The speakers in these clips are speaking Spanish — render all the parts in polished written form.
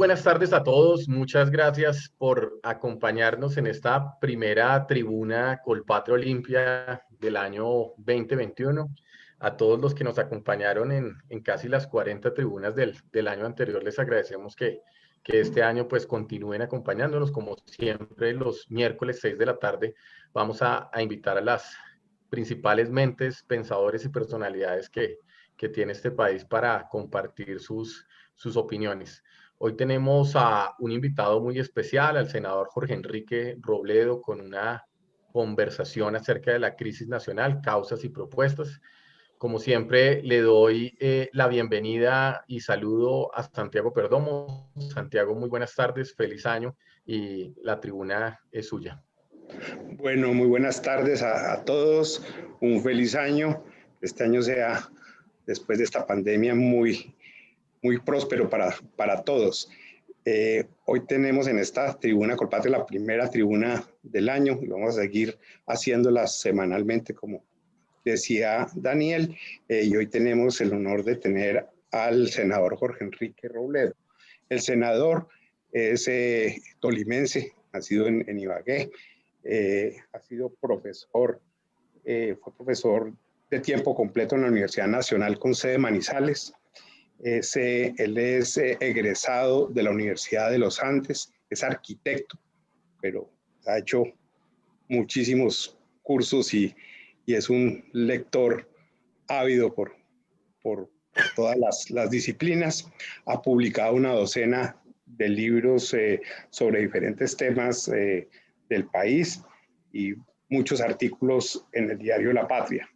buenas tardes a todos. Muchas gracias por acompañarnos en esta primera tribuna Colpatria Olimpia del año 2021. A todos los que nos acompañaron en casi las 40 tribunas del año anterior, les agradecemos que este año pues continúen acompañándonos. Como siempre, los miércoles 6 de la tarde vamos a invitar a las principales mentes, pensadores y personalidades que tiene este país para compartir sus opiniones. Hoy tenemos a un invitado muy especial, al senador Jorge Enrique Robledo, con una conversación acerca de la crisis nacional, causas y propuestas. Como siempre, le doy la bienvenida y saludo a Santiago Perdomo. Santiago, muy buenas tardes, feliz año y la tribuna es suya. Bueno, muy buenas tardes a todos, un feliz año. Este año sea, después de esta pandemia, muy próspero para todos. Hoy tenemos en esta tribuna Colpatria la primera tribuna del año y vamos a seguir haciéndolas semanalmente, como decía Daniel, y hoy tenemos el honor de tener al senador Jorge Enrique Robledo. El senador es tolimense, nacido en Ibagué, ha sido profesor, fue profesor de tiempo completo en la Universidad Nacional con sede Manizales. Él es egresado de la Universidad de los Andes, es arquitecto, pero ha hecho muchísimos cursos y es un lector ávido por todas las disciplinas. Ha publicado una docena de libros sobre diferentes temas del país y muchos artículos en el diario La Patria.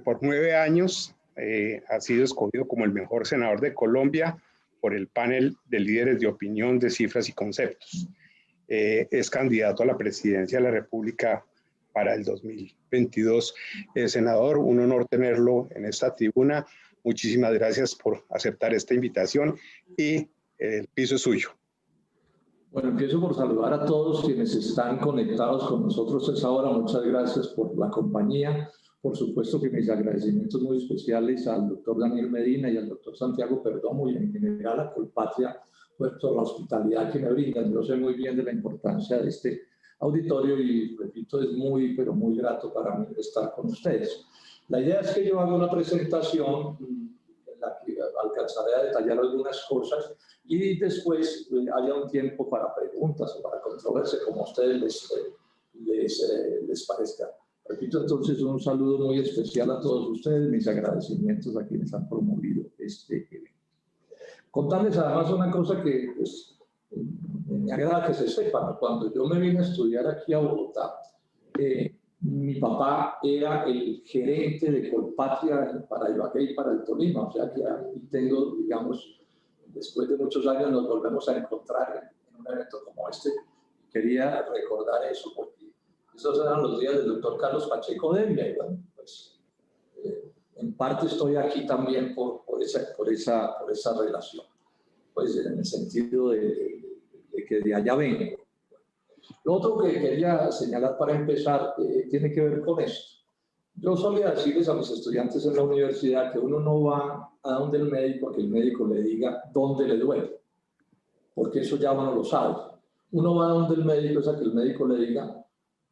Por 9 años ha sido escogido como el mejor senador de Colombia por el panel de líderes de opinión de cifras y conceptos. Es candidato a la presidencia de la República para el 2022. Senador, un honor tenerlo en esta tribuna. Muchísimas gracias por aceptar esta invitación y el piso es suyo. Bueno, empiezo por saludar a todos quienes están conectados con nosotros a esa hora. Muchas gracias por la compañía. Por supuesto que mis agradecimientos muy especiales al doctor Daniel Medina y al doctor Santiago Perdomo y en general a Colpatria por la hospitalidad que me brindan. Yo sé muy bien de la importancia de este auditorio y, repito, es muy, pero muy grato para mí estar con ustedes. La idea es que yo haga una presentación en la que alcanzaré a detallar algunas cosas y después haya un tiempo para preguntas o para controversia, como a ustedes les parezca. Repito, entonces, un saludo muy especial a todos ustedes, mis agradecimientos a quienes han promovido este evento. Contarles además una cosa que pues, me agrada que se sepan. Cuando yo me vine a estudiar aquí a Bogotá, mi papá era el gerente de Colpatria para Ibagué y para el Tolima, o sea que aquí tengo, digamos, después de muchos años nos volvemos a encontrar en un evento como este. Quería recordar eso porque esos eran los días del doctor Carlos Pacheco Devia y bueno, pues en parte estoy aquí también por esa relación, pues en el sentido de que de allá vengo. Lo otro que quería señalar para empezar tiene que ver con esto. Yo solía decirles a mis estudiantes en la universidad que uno no va a donde el médico a que el médico le diga dónde le duele, porque eso ya uno lo sabe. Uno va a donde el médico es a que el médico le diga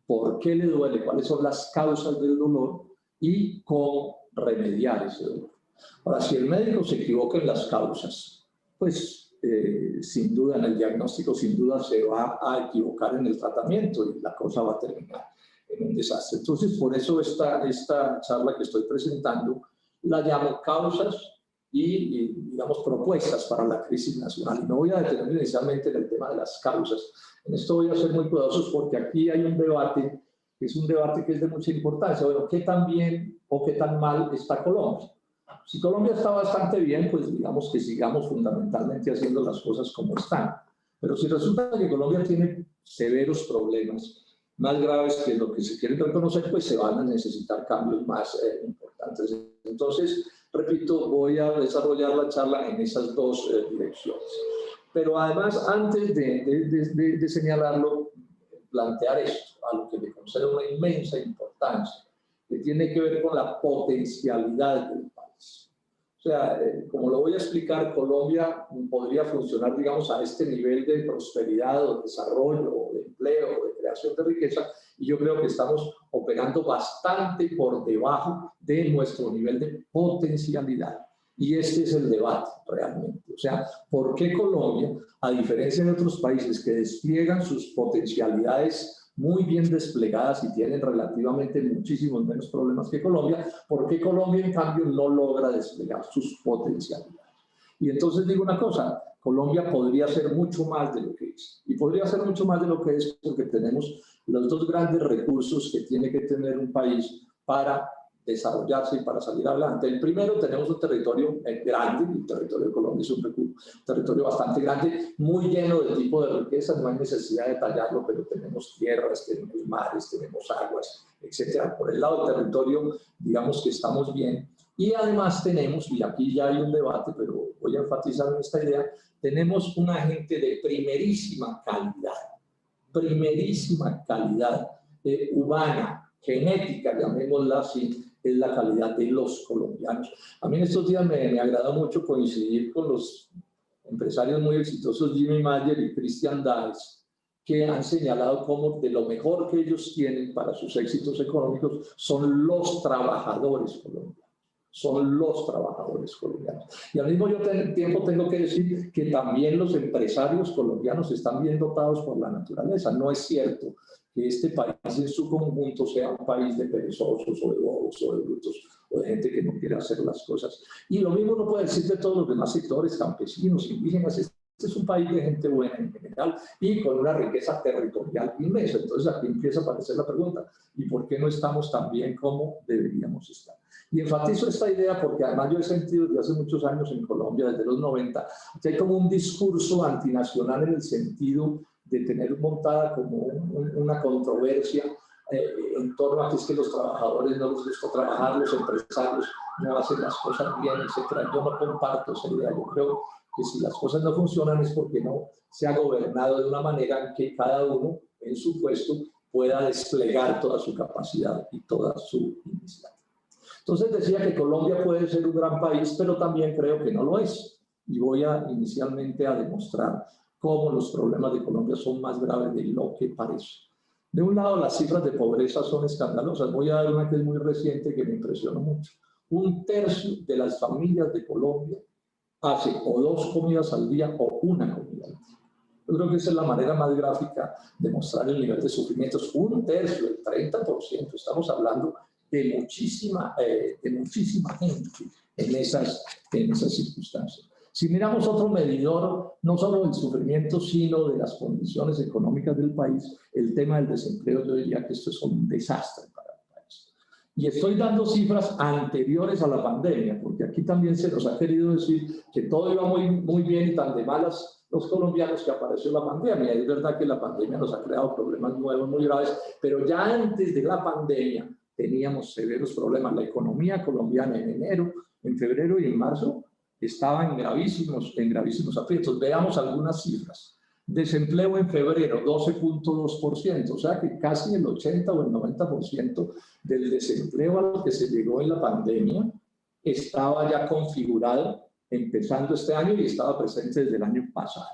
por qué le duele, cuáles son las causas del dolor y cómo remediar ese dolor. Ahora, si el médico se equivoca en las causas, pues sin duda en el diagnóstico, sin duda se va a equivocar en el tratamiento y la cosa va a terminar en un desastre. Entonces, por eso esta charla que estoy presentando la llamo causas y digamos, propuestas para la crisis nacional. Y no voy a detenerme inicialmente en el tema de las causas. En esto voy a ser muy cuidadosos porque aquí hay un debate, que es un debate que es de mucha importancia. Bueno, ¿qué tan bien o qué tan mal está Colombia? Si Colombia está bastante bien, pues digamos que sigamos fundamentalmente haciendo las cosas como están. Pero si resulta que Colombia tiene severos problemas, más graves que lo que se quiere reconocer, pues se van a necesitar cambios más importantes. Entonces, repito, voy a desarrollar la charla en esas dos direcciones. Pero además, antes de señalarlo, plantear esto, a lo que le concedo una inmensa importancia, que tiene que ver con la potencialidad del país. O sea, como lo voy a explicar, Colombia podría funcionar, digamos, a este nivel de prosperidad o desarrollo, o de empleo, o de creación de riqueza, y yo creo que estamos operando bastante por debajo de nuestro nivel de potencialidad. Y este es el debate realmente. O sea, ¿por qué Colombia, a diferencia de otros países que despliegan sus potencialidades muy bien desplegadas y tienen relativamente muchísimos menos problemas que Colombia, por qué Colombia en cambio no logra desplegar sus potencialidades? Y entonces digo una cosa, Colombia podría ser mucho más de lo que es. Y podría ser mucho más de lo que es porque tenemos los dos grandes recursos que tiene que tener un país para desarrollarse y para salir adelante. El primero, tenemos un territorio grande, el territorio de Colombia es un territorio bastante grande, muy lleno de tipo de riquezas, no hay necesidad de detallarlo, pero tenemos tierras, tenemos mares, tenemos aguas, etcétera. Por el lado del territorio, digamos que estamos bien. Y además tenemos, y aquí ya hay un debate, pero voy a enfatizar en esta idea, tenemos una gente de primerísima calidad humana, genética, llamémosla así, es la calidad de los colombianos. A mí en estos días me agrada mucho coincidir con los empresarios muy exitosos Jimmy Mayer y Christian Dice, que han señalado cómo de lo mejor que ellos tienen para sus éxitos económicos son los trabajadores colombianos. Son los trabajadores colombianos. Y al mismo tiempo tengo que decir que también los empresarios colombianos están bien dotados por la naturaleza. No es cierto que este país en su conjunto sea un país de perezosos o de bobos o de brutos o de gente que no quiere hacer las cosas. Y lo mismo no puede decir de todos los demás sectores, campesinos, indígenas. Este es un país de gente buena en general y con una riqueza territorial inmensa. Entonces aquí empieza a aparecer la pregunta, ¿y por qué no estamos tan bien como deberíamos estar? Y enfatizo esta idea porque además yo he sentido desde hace muchos años en Colombia, desde los 90, que hay como un discurso antinacional en el sentido de tener montada como una controversia en torno a que es que los trabajadores no les gusta trabajar, los empresarios no hacen las cosas bien, etc. Yo no comparto esa idea. Yo creo que si las cosas no funcionan es porque no se ha gobernado de una manera en que cada uno en su puesto pueda desplegar toda su capacidad y toda su iniciativa. Entonces decía que Colombia puede ser un gran país, pero también creo que no lo es. Y voy inicialmente a demostrar cómo los problemas de Colombia son más graves de lo que parece. De un lado, las cifras de pobreza son escandalosas. Voy a dar una que es muy reciente que me impresionó mucho. 1/3 de las familias de Colombia hace o 2 comidas al día o 1 comida al día. Yo creo que esa es la manera más gráfica de mostrar el nivel de sufrimientos. 1/3, el 30%. Estamos hablando de muchísima gente en esas circunstancias. Si miramos otro medidor, no solo del sufrimiento, sino de las condiciones económicas del país, el tema del desempleo, yo diría que esto es un desastre para el país. Y estoy dando cifras anteriores a la pandemia, porque aquí también se nos ha querido decir que todo iba muy bien y tan de malas los colombianos que apareció la pandemia. Es verdad que la pandemia nos ha creado problemas nuevos muy graves, pero ya antes de la pandemia teníamos severos problemas. La economía colombiana en enero, en febrero y en marzo estaba en gravísimos aprietos. Veamos algunas cifras. Desempleo en febrero, 12.2%, o sea que casi el 80 o el 90% del desempleo a lo que se llegó en la pandemia estaba ya configurado empezando este año y estaba presente desde el año pasado.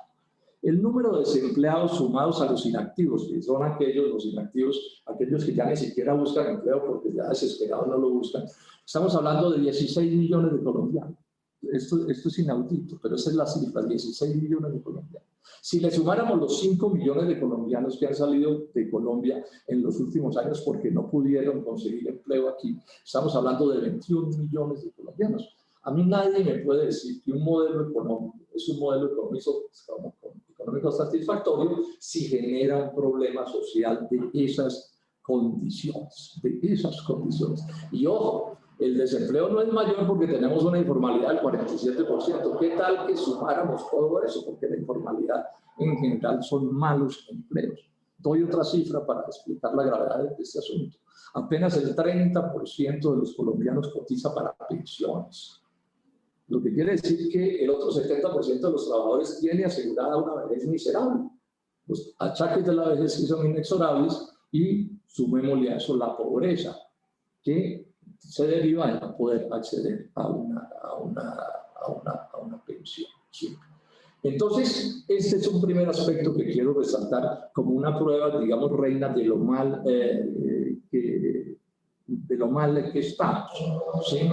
El número de desempleados sumados a los inactivos, que son los inactivos, aquellos que ya ni siquiera buscan empleo porque ya desesperados no lo buscan, estamos hablando de 16 millones de colombianos. Esto es inaudito, pero esa es la cifra, 16 millones de colombianos. Si le sumáramos los 5 millones de colombianos que han salido de Colombia en los últimos años porque no pudieron conseguir empleo aquí, estamos hablando de 21 millones de colombianos. A mí nadie me puede decir que un modelo económico es un modelo económico satisfactorio si genera un problema social de esas condiciones. Y ojo, el desempleo no es mayor porque tenemos una informalidad del 47%. ¿Qué tal que sumáramos todo eso? Porque la informalidad en general son malos empleos. Doy otra cifra para explicar la gravedad de este asunto. Apenas el 30% de los colombianos cotiza para pensiones. Lo que quiere decir que el otro 70% de los trabajadores tiene asegurada una vejez miserable. Los achaques de la vejez sí son inexorables y sumémosle a eso la pobreza, que se deriva de no poder acceder a una pensión. ¿Sí? Entonces, este es un primer aspecto que quiero resaltar como una prueba, digamos, reina de lo mal que estamos. ¿Sí?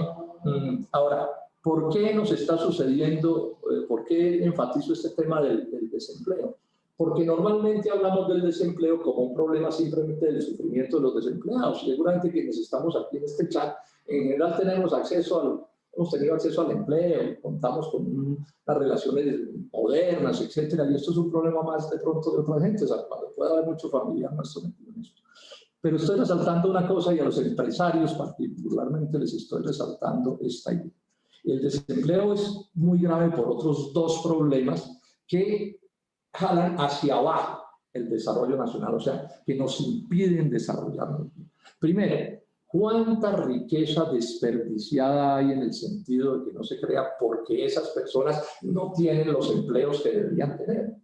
Ahora, ¿por qué nos está sucediendo, por qué enfatizo este tema del desempleo? Porque normalmente hablamos del desempleo como un problema simplemente del sufrimiento de los desempleados. Seguramente quienes estamos aquí en este chat, en general hemos tenido acceso al empleo, contamos con unas relaciones modernas, etcétera, y esto es un problema más de pronto de otra gente, o sea, cuando puede haber mucho familiar nuestro metido en esto. Pero estoy resaltando una cosa y a los empresarios particularmente les estoy resaltando esta idea. El desempleo es muy grave por otros dos problemas que jalan hacia abajo el desarrollo nacional, o sea, que nos impiden desarrollarnos. Primero, ¿cuánta riqueza desperdiciada hay en el sentido de que no se crea porque esas personas no tienen los empleos que deberían tener?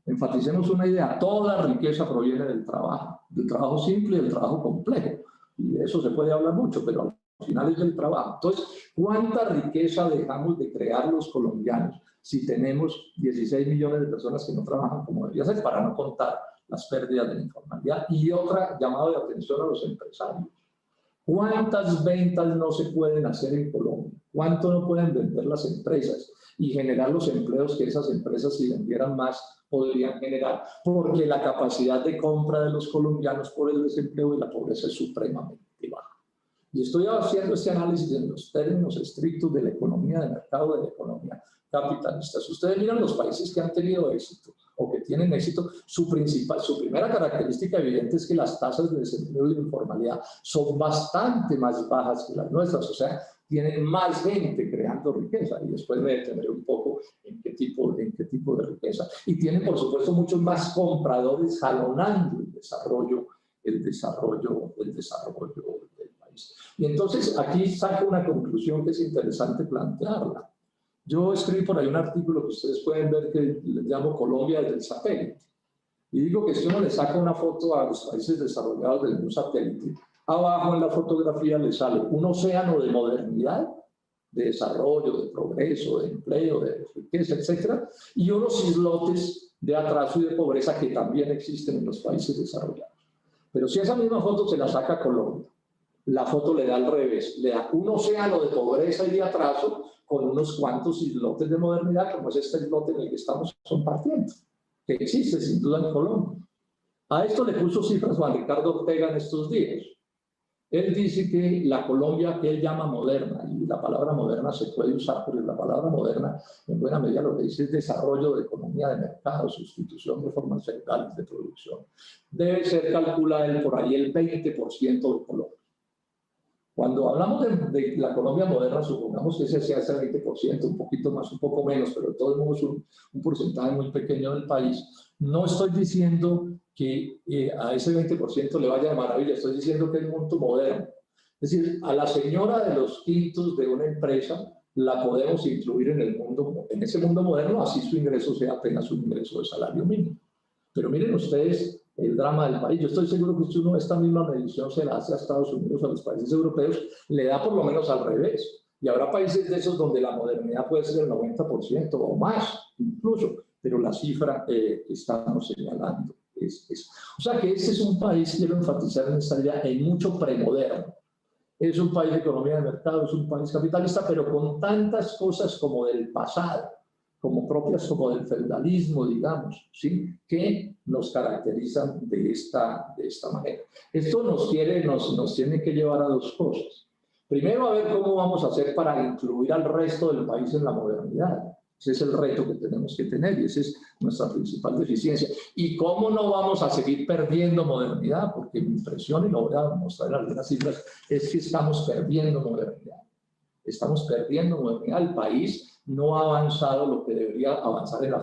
Enfaticemos una idea, toda riqueza proviene del trabajo simple y del trabajo complejo, y de eso se puede hablar mucho, pero al final es del trabajo. Entonces, ¿cuánta riqueza dejamos de crear los colombianos si tenemos 16 millones de personas que no trabajan como debería ser, para no contar las pérdidas de la informalidad? Y otra, llamado de atención a los empresarios. ¿Cuántas ventas no se pueden hacer en Colombia? ¿Cuánto no pueden vender las empresas y generar los empleos que esas empresas, si vendieran más, podrían generar? Porque la capacidad de compra de los colombianos por el desempleo y la pobreza es supremamente baja. Y estoy haciendo este análisis en los términos estrictos de la economía de mercado, de la economía capitalista. Si ustedes miran los países que han tenido éxito o que tienen éxito, su primera característica evidente es que las tasas de desempleo y de informalidad son bastante más bajas que las nuestras, o sea, tienen más gente creando riqueza, y después me detendré un poco en qué tipo de riqueza. Y tienen, por supuesto, muchos más compradores jalonando el desarrollo del país. Y entonces aquí saco una conclusión que es interesante plantearla. Yo escribí por ahí un artículo que ustedes pueden ver que le llamo Colombia desde el satélite. Y digo que si uno le saca una foto a los países desarrollados desde un satélite, abajo en la fotografía le sale un océano de modernidad, de desarrollo, de progreso, de empleo, de riqueza, etc. Y unos islotes de atraso y de pobreza que también existen en los países desarrollados. Pero si esa misma foto se la saca a Colombia, la foto le da al revés, le da un océano de pobreza y de atraso con unos cuantos islotes de modernidad, como es este islote en el que estamos compartiendo, que existe sin duda en Colombia. A esto le puso cifras Juan Ricardo Ortega en estos días. Él dice que la Colombia que él llama moderna, y la palabra moderna se puede usar, pero la palabra moderna en buena medida lo que dice es desarrollo de economía de mercado, sustitución de formas centrales de producción, debe ser calculada por ahí el 20% de Colombia. Cuando hablamos de la Colombia moderna, supongamos que ese sea ese 20%, un poquito más, un poco menos, pero de todos modos un porcentaje muy pequeño del país. No estoy diciendo que a ese 20% le vaya de maravilla, estoy diciendo que es un mundo moderno. Es decir, a la señora de los quintos de una empresa la podemos incluir en ese mundo moderno, así su ingreso sea apenas un ingreso de salario mínimo. Pero miren ustedes el drama del país. Yo estoy seguro que si uno esta misma medición se la hace a Estados Unidos, a los países europeos, le da por lo menos al revés. Y habrá países de esos donde la modernidad puede ser el 90% o más, incluso, pero la cifra que estamos señalando es. O sea que este es un país, quiero enfatizar en esta idea, en mucho premoderno. Es un país de economía de mercado, es un país capitalista, pero con tantas cosas como del pasado, como propias como del feudalismo, digamos, ¿sí? Que nos caracterizan de esta manera. Esto nos tiene que llevar a dos cosas. Primero, a ver cómo vamos a hacer para incluir al resto del país en la modernidad. Ese es el reto que tenemos que tener y esa es nuestra principal deficiencia. Y cómo no vamos a seguir perdiendo modernidad, porque mi impresión, y lo voy a mostrar en algunas cifras, es que estamos perdiendo modernidad. Estamos perdiendo modernidad. El país no ha avanzado lo que debería avanzar en la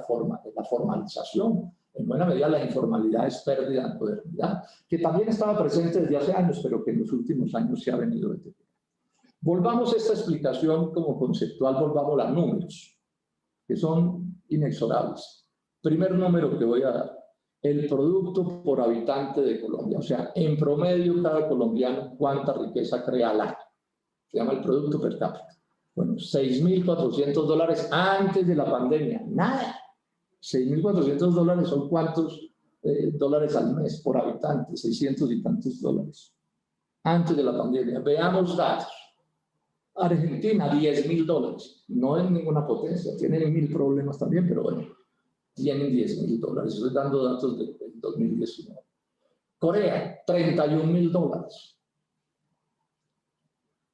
formalización. En buena medida la informalidad es pérdida de modernidad, que también estaba presente desde hace años, pero que en los últimos años se ha venido deteriorando. Volvamos a esta explicación como conceptual, volvamos a números, que son inexorables. Primer número que voy a dar, el producto por habitante de Colombia. O sea, en promedio cada colombiano, ¿cuánta riqueza crea al año? se llama el Producto Per Cápita. Bueno, $6.400 antes de la pandemia, nada. $6.400 son ¿cuántos dólares al mes por habitante? 600 y tantos dólares. Antes de la pandemia. Veamos datos. Argentina, $10.000. No es ninguna potencia, tienen 1000 problemas también, pero bueno, tienen $10.000. Estoy dando datos del 2019. Corea, $31.000.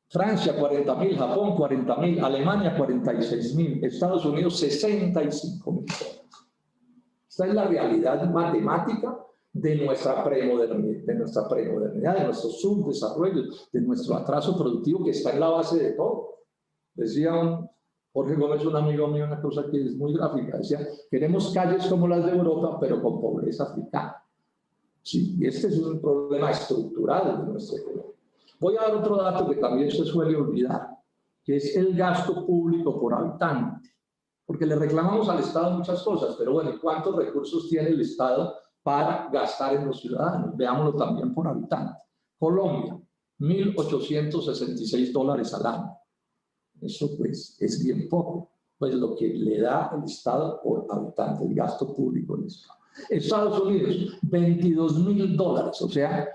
Francia, 40.000, Japón, 40.000, Alemania, 46.000, Estados Unidos, 65.000 dólares. Esta es la realidad matemática de nuestra premodernidad, de nuestro subdesarrollo, de nuestro atraso productivo que está en la base de todo. Decía Jorge Gómez, un amigo mío, una cosa que es muy gráfica, decía, queremos calles como las de Europa, pero con pobreza africana. Sí, y este es un problema estructural de nuestra economía. Voy a dar otro dato que también se suele olvidar, que es el gasto público por habitante. Porque le reclamamos al Estado muchas cosas, pero bueno, ¿cuántos recursos tiene el Estado para gastar en los ciudadanos? Veámoslo también por habitante. Colombia, $1.866 al año. Eso pues es bien poco, pues lo que le da el Estado por habitante, el gasto público del Estado. Estados Unidos, $22.000, o sea,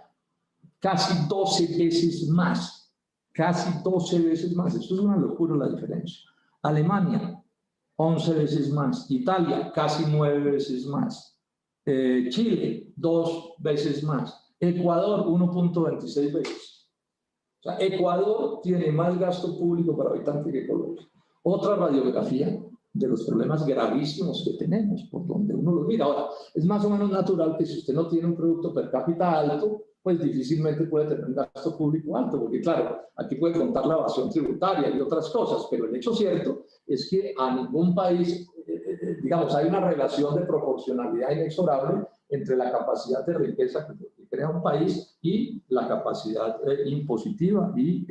casi 12 veces más, casi 12 veces más. Esto es una locura la diferencia. Alemania, 11 veces más. Italia, casi 9 veces más. Chile, 2 veces más. Ecuador, 1.26 veces. O sea, Ecuador tiene más gasto público por habitante que Colombia. Otra radiografía de los problemas gravísimos que tenemos, por donde uno los mira. Ahora, es más o menos natural que si usted no tiene un producto per cápita alto, pues difícilmente puede tener un gasto público alto, porque claro, aquí puede contar la evasión tributaria y otras cosas, pero el hecho cierto es que a ningún país, digamos, hay una relación de proporcionalidad inexorable entre la capacidad de riqueza que crea un país y la capacidad impositiva y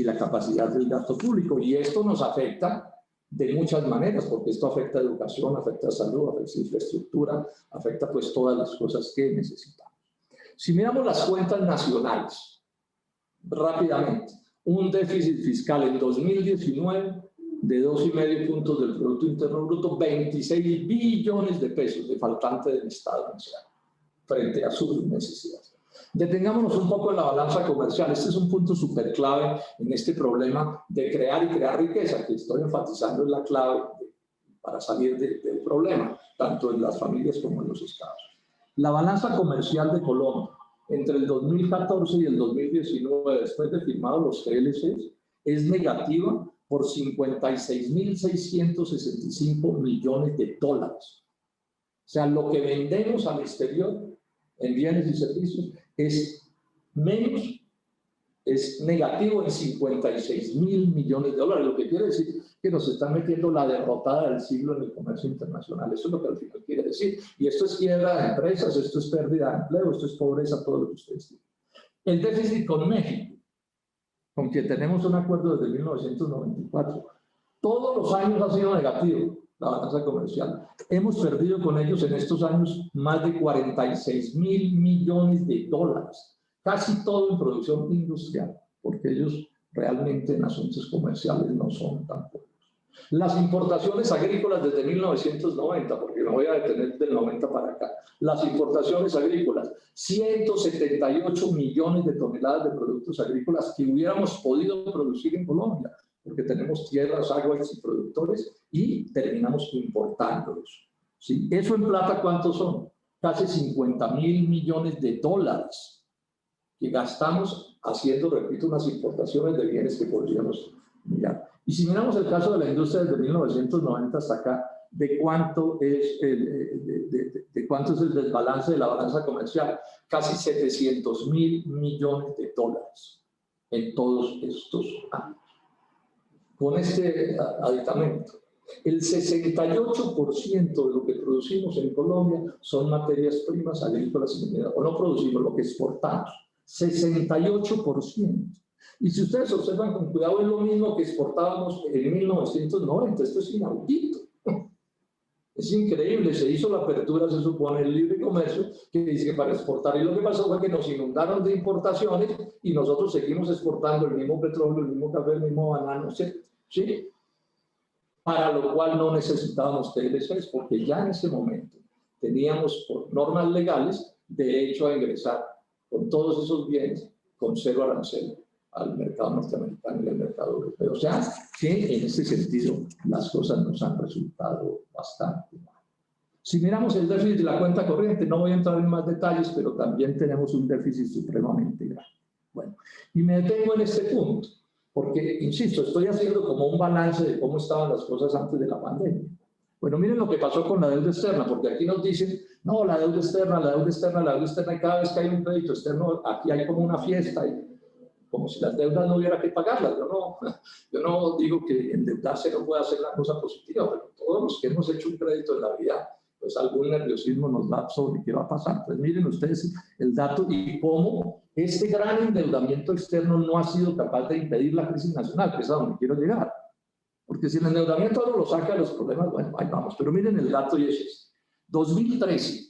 la capacidad del gasto público. Y esto nos afecta de muchas maneras, porque esto afecta a educación, afecta a salud, afecta a infraestructura, afecta pues todas las cosas que necesitamos. Si miramos las cuentas nacionales, rápidamente, un déficit fiscal en 2019 de 2,5 puntos del Producto Interno Bruto, 26 billones de pesos de faltante del Estado nacional frente a sus necesidades. Detengámonos un poco en la balanza comercial. Este es un punto súper clave en este problema de crear y crear riqueza, que estoy enfatizando en la clave para salir del problema, tanto en las familias como en los estados. La balanza comercial de Colombia entre el 2014 y el 2019, después de firmados los TLCs, es negativa por $56.665 millones. O sea, lo que vendemos al exterior en bienes y servicios es negativo en $56.000 millones, lo que quiere decir que nos están metiendo la derrotada del siglo en el comercio internacional. Eso es lo que al final quiere decir. Y esto es quiebra de empresas, esto es pérdida de empleo, esto es pobreza, todo lo que ustedes tienen. El déficit con México, con quien tenemos un acuerdo desde 1994, todos los años ha sido negativo la balanza comercial. Hemos perdido con ellos en estos años más de $46.000 millones, casi todo en producción industrial, porque ellos realmente en asuntos comerciales no son tan pocos. Las importaciones agrícolas desde 1990, porque me voy a detener del 90 para acá, las importaciones agrícolas, 178 millones de toneladas de productos agrícolas que hubiéramos podido producir en Colombia, porque tenemos tierras, aguas y productores, y terminamos importándolos. ¿Sí? Eso en plata, ¿cuántos son? Casi $50.000 millones que gastamos haciendo, repito, unas importaciones de bienes que podríamos mirar. Y si miramos el caso de la industria desde 1990 hasta acá, ¿de cuánto es el desbalance de la balanza comercial? Casi $700.000 millones en todos estos años. Con este aditamento, el 68% de lo que producimos en Colombia son materias primas agrícolas y mineras, o no producimos, lo que exportamos, 68%. Y si ustedes observan con cuidado, es lo mismo que exportábamos en 1990, esto es inaudito. Es increíble, se hizo la apertura, se supone, el libre comercio, que dice que para exportar, y lo que pasó fue que nos inundaron de importaciones y nosotros seguimos exportando el mismo petróleo, el mismo café, el mismo banano, ¿sí? Para lo cual no necesitábamos TLCs, porque ya en ese momento teníamos por normas legales derecho a ingresar con todos esos bienes con cero arancel al mercado norteamericano y al mercado europeo. O sea, que en ese sentido las cosas nos han resultado bastante mal. Si miramos el déficit de la cuenta corriente, no voy a entrar en más detalles, pero también tenemos un déficit supremamente grande. Bueno, y me detengo en este punto, porque, insisto, estoy haciendo como un balance de cómo estaban las cosas antes de la pandemia. Bueno, miren lo que pasó con la deuda externa, porque aquí nos dicen, no, la deuda externa, la deuda externa, la deuda externa, y cada vez que hay un crédito externo, aquí hay como una fiesta, como si las deudas no hubiera que pagarlas. Yo no digo que endeudarse no pueda ser una cosa positiva, pero todos los que hemos hecho un crédito en la vida, pues algún nerviosismo nos da sobre qué va a pasar. Pues miren ustedes el dato y cómo este gran endeudamiento externo no ha sido capaz de impedir la crisis nacional, que es a donde quiero llegar. Porque si el endeudamiento ahora lo saca de los problemas, bueno, ahí vamos. Pero miren el dato y es 2013.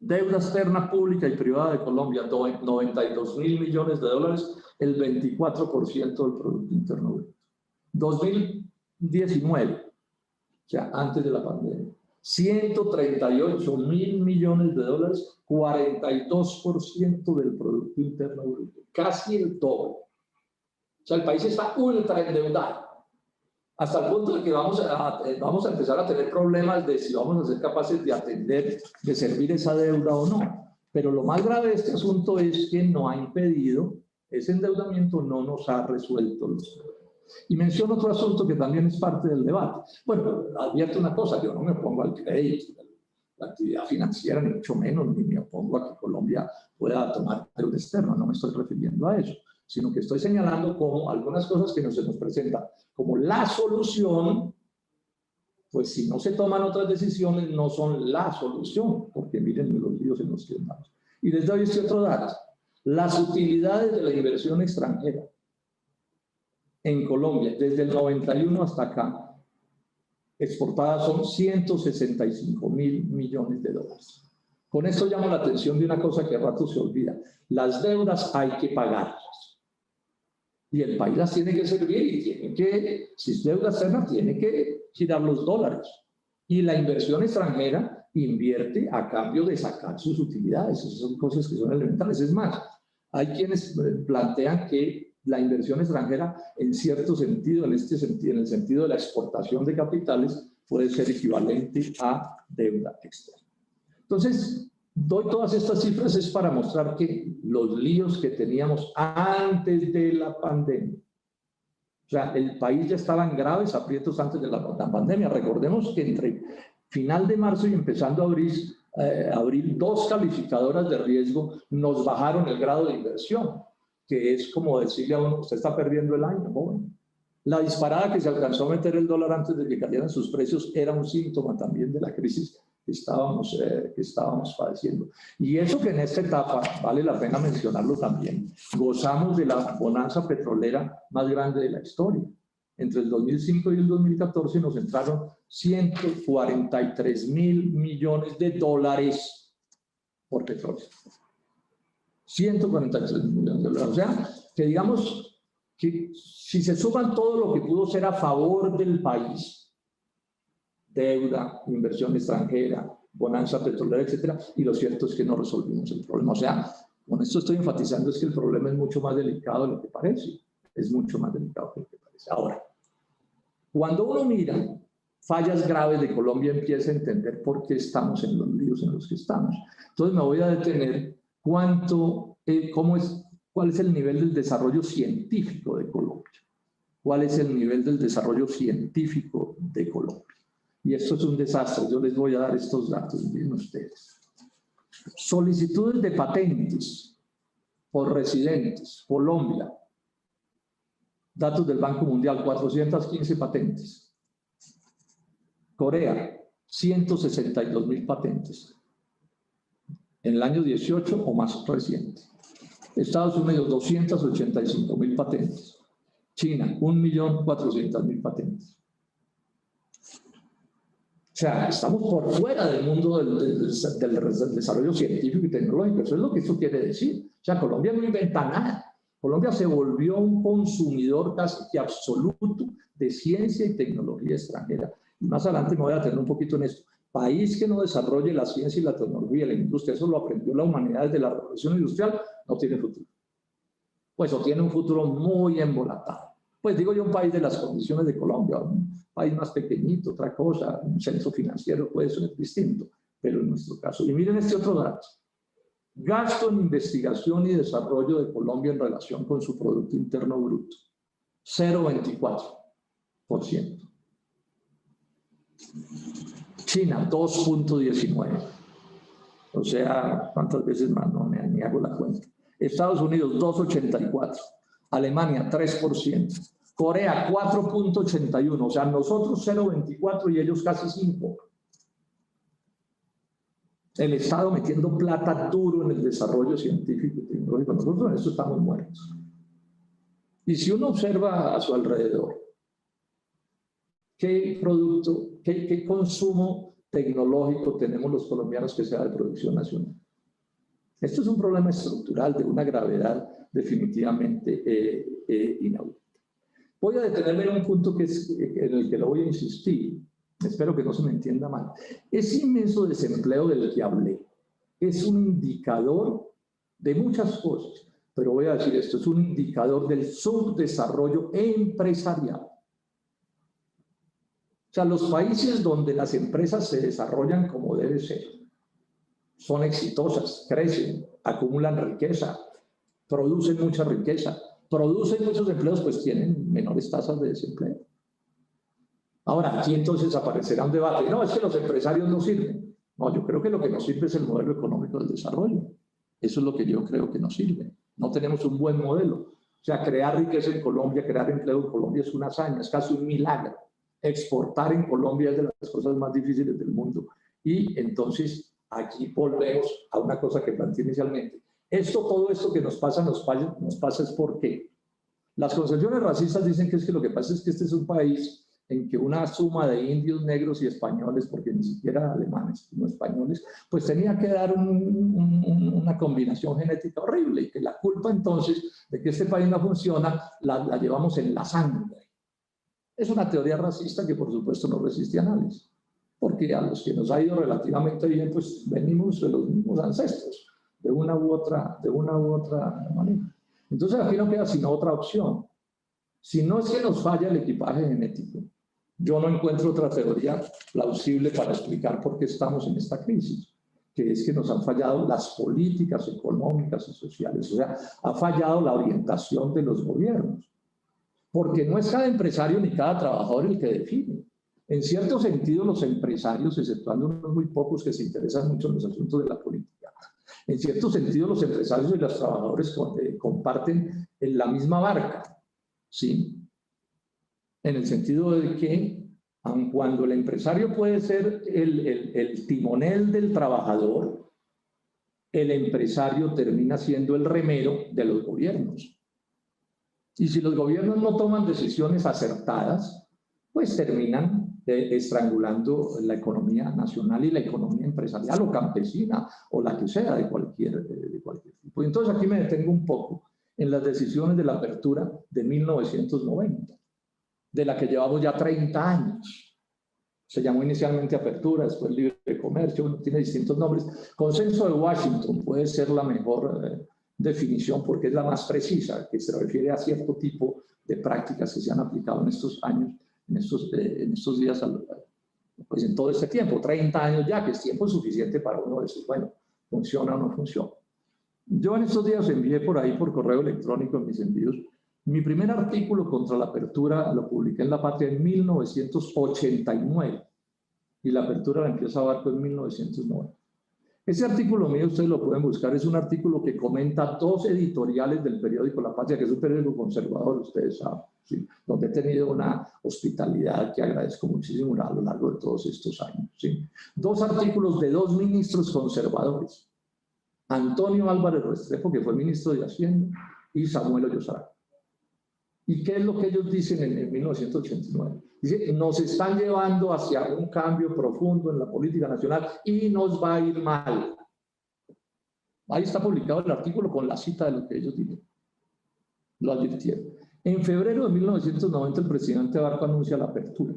Deuda externa pública y privada de Colombia, 92.000 millones de dólares, el 24% del Producto Interno Bruto. 2019, o sea, antes de la pandemia, 138.000 millones de dólares, 42% del Producto Interno Bruto, casi el doble. O sea, el país está ultra endeudado, hasta el punto de que vamos a empezar a tener problemas de si vamos a ser capaces de atender, de servir esa deuda o no. Pero lo más grave de este asunto es que no ha impedido, ese endeudamiento no nos ha resuelto los problemas. Y menciono otro asunto que también es parte del debate. Bueno, advierto una cosa, yo no me opongo al crédito, la actividad financiera, ni mucho menos, ni me opongo a que Colombia pueda tomar deuda externa, no me estoy refiriendo a eso, sino que estoy señalando como algunas cosas que se nos presentan como la solución, pues si no se toman otras decisiones no son la solución, porque miren los líos en los que andamos. Y les doy este otro dato, las utilidades de la inversión extranjera en Colombia, desde el 91 hasta acá, exportadas son 165.000 millones de dólares. Con esto llamo la atención de una cosa que a rato se olvida. Las deudas hay que pagarlas. Y el país las tiene que servir y tiene que, si es deuda externa, tiene que girar los dólares. Y la inversión extranjera invierte a cambio de sacar sus utilidades. Esas son cosas que son elementales. Es más, hay quienes plantean que la inversión extranjera, en cierto sentido, en el sentido de la exportación de capitales, puede ser equivalente a deuda externa. Entonces, doy todas estas cifras es para mostrar que los líos que teníamos antes de la pandemia, o sea, el país ya estaba en graves aprietos antes de la pandemia. Recordemos que entre final de marzo y empezando abril, dos calificadoras de riesgo nos bajaron el grado de inversión, que es como decirle a uno, usted está perdiendo el año, joven. La disparada que se alcanzó a meter el dólar antes de que cayeran sus precios era un síntoma también de la crisis que estábamos padeciendo. Y eso que en esta etapa, vale la pena mencionarlo también, gozamos de la bonanza petrolera más grande de la historia. Entre el 2005 y el 2014 nos entraron 143.000 millones de dólares por petróleo. 143 millones de dólares. O sea, que digamos que si se suman todo lo que pudo ser a favor del país, deuda, inversión extranjera, bonanza petrolera, etcétera, y lo cierto es que no resolvimos el problema. O sea, con esto estoy enfatizando es que el problema es mucho más delicado de lo que parece. Es mucho más delicado de lo que parece. Ahora, cuando uno mira fallas graves de Colombia, empieza a entender por qué estamos en los líos en los que estamos. Entonces me voy a detener cuál es el nivel del desarrollo científico de Colombia. ¿Cuál es el nivel del desarrollo científico de Colombia? Y esto es un desastre. Yo les voy a dar estos datos, miren ustedes. Solicitudes de patentes por residentes, Colombia. Datos del Banco Mundial, 415 patentes. Corea, 162.000 patentes. En el año 18 o más reciente. Estados Unidos, 285.000 patentes. China, 1.400.000 patentes. sea, estamos por fuera del mundo del desarrollo científico y tecnológico. Eso es lo que eso quiere decir. O sea, Colombia no inventa nada. Colombia se volvió un consumidor casi que absoluto de ciencia y tecnología extranjera. Y más adelante me voy a detener un poquito en esto. País que no desarrolle la ciencia y la tecnología y la industria, eso lo aprendió la humanidad desde la revolución industrial, no tiene futuro. Pues o tiene un futuro muy embolatado. Pues digo yo, un país de las condiciones de Colombia, un país más pequeñito, otra cosa, un centro financiero puede ser distinto, pero en nuestro caso. Y miren este otro dato. Gasto en investigación y desarrollo de Colombia en relación con su Producto Interno Bruto, 0,24%. China, 2,19%. O sea, ¿cuántas veces más? No me hago la cuenta. Estados Unidos, 2,84%. Alemania, 3%. Corea, 4,81%. O sea, nosotros 0,24% y ellos casi 5%. El Estado metiendo plata duro en el desarrollo científico y tecnológico. Nosotros en eso estamos muertos. Y si uno observa a su alrededor, ¿qué producto, qué consumo tecnológico tenemos los colombianos que sea de producción nacional? Esto es un problema estructural de una gravedad definitivamente inaudita. Voy a detenerme en un punto en el que lo voy a insistir. Espero que no se me entienda mal. Ese inmenso desempleo del que hablé es un indicador de muchas cosas, pero voy a decir esto, es un indicador del subdesarrollo empresarial. O sea, los países donde las empresas se desarrollan como debe ser, son exitosas, crecen, acumulan riqueza, producen mucha riqueza, producen muchos empleos, pues tienen menores tasas de desempleo. Ahora, aquí entonces aparecerá un debate. No, es que los empresarios no sirven. No, yo creo que lo que nos sirve es el modelo económico del desarrollo. Eso es lo que yo creo que nos sirve. No tenemos un buen modelo. O sea, crear riqueza en Colombia, crear empleo en Colombia es una hazaña, es casi un milagro. Exportar en Colombia es de las cosas más difíciles del mundo. Y entonces aquí volvemos a una cosa que planteé inicialmente. Todo esto que nos pasa es porque las concepciones racistas dicen que es que lo que pasa es que este es un país en que una suma de indios, negros y españoles, porque ni siquiera alemanes, sino españoles, pues tenía que dar una combinación genética horrible y que la culpa entonces de que este país no funciona la llevamos en la sangre. Es una teoría racista que por supuesto no resiste análisis, porque a los que nos ha ido relativamente bien, pues venimos de los mismos ancestros, de una u otra manera. Entonces aquí no queda sino otra opción. Si no es que nos falla el equipaje genético, yo no encuentro otra teoría plausible para explicar por qué estamos en esta crisis, que es que nos han fallado las políticas económicas y sociales, o sea, ha fallado la orientación de los gobiernos, porque no es cada empresario ni cada trabajador el que define. En cierto sentido, los empresarios, exceptuando unos muy pocos que se interesan mucho en los asuntos de la política, en cierto sentido los empresarios y los trabajadores comparten en la misma barca, ¿sí? En el sentido de que, aun cuando el empresario puede ser el timonel del trabajador, el empresario termina siendo el remero de los gobiernos. Y si los gobiernos no toman decisiones acertadas, pues terminan estrangulando la economía nacional y la economía empresarial o campesina o la que sea de cualquier tipo. Y entonces aquí me detengo un poco en las decisiones de la apertura de 1990. De la que llevamos ya 30 años. Se llamó inicialmente apertura, después libre comercio, tiene distintos nombres. Consenso de Washington puede ser la mejor definición porque es la más precisa, que se refiere a cierto tipo de prácticas que se han aplicado en estos años, en estos días, pues en todo este tiempo, 30 años ya, que es tiempo suficiente para uno decir, bueno, funciona o no funciona. Yo en estos días envié por ahí, por correo electrónico en mis envíos, mi primer artículo contra la apertura lo publiqué en La Patria en 1989 y la apertura la empieza Barco en 1990. Ese artículo mío, ustedes lo pueden buscar, es un artículo que comenta 2 editoriales del periódico La Patria, que es un periódico conservador, ustedes saben, ¿sí? Donde he tenido una hospitalidad que agradezco muchísimo a lo largo de todos estos años. ¿Sí? 2 artículos de 2 ministros conservadores, Antonio Álvarez Restrepo, que fue ministro de Hacienda, y Samuel Hoyos Arango. ¿Y qué es lo que ellos dicen en 1989? Dice, nos están llevando hacia un cambio profundo en la política nacional y nos va a ir mal. Ahí está publicado el artículo con la cita de lo que ellos dijeron. Lo advirtieron. En febrero de 1990 el presidente Barco anuncia la apertura.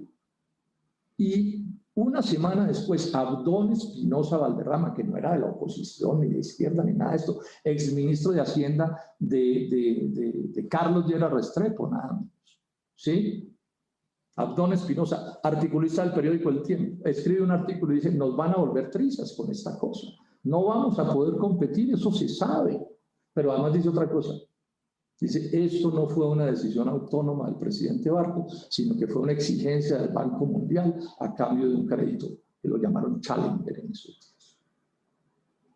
Y una semana después, Abdón Espinosa Valderrama, que no era de la oposición, ni de izquierda, ni nada de esto, exministro de Hacienda de Carlos Llera Restrepo, nada menos. ¿Sí? Abdón Espinosa, articulista del periódico El Tiempo, escribe un artículo y dice, nos van a volver trizas con esta cosa. No vamos a poder competir, eso se sabe. Pero además dice otra cosa. Dice, esto no fue una decisión autónoma del presidente Barco, sino que fue una exigencia del Banco Mundial a cambio de un crédito que lo llamaron Challenger en esos días.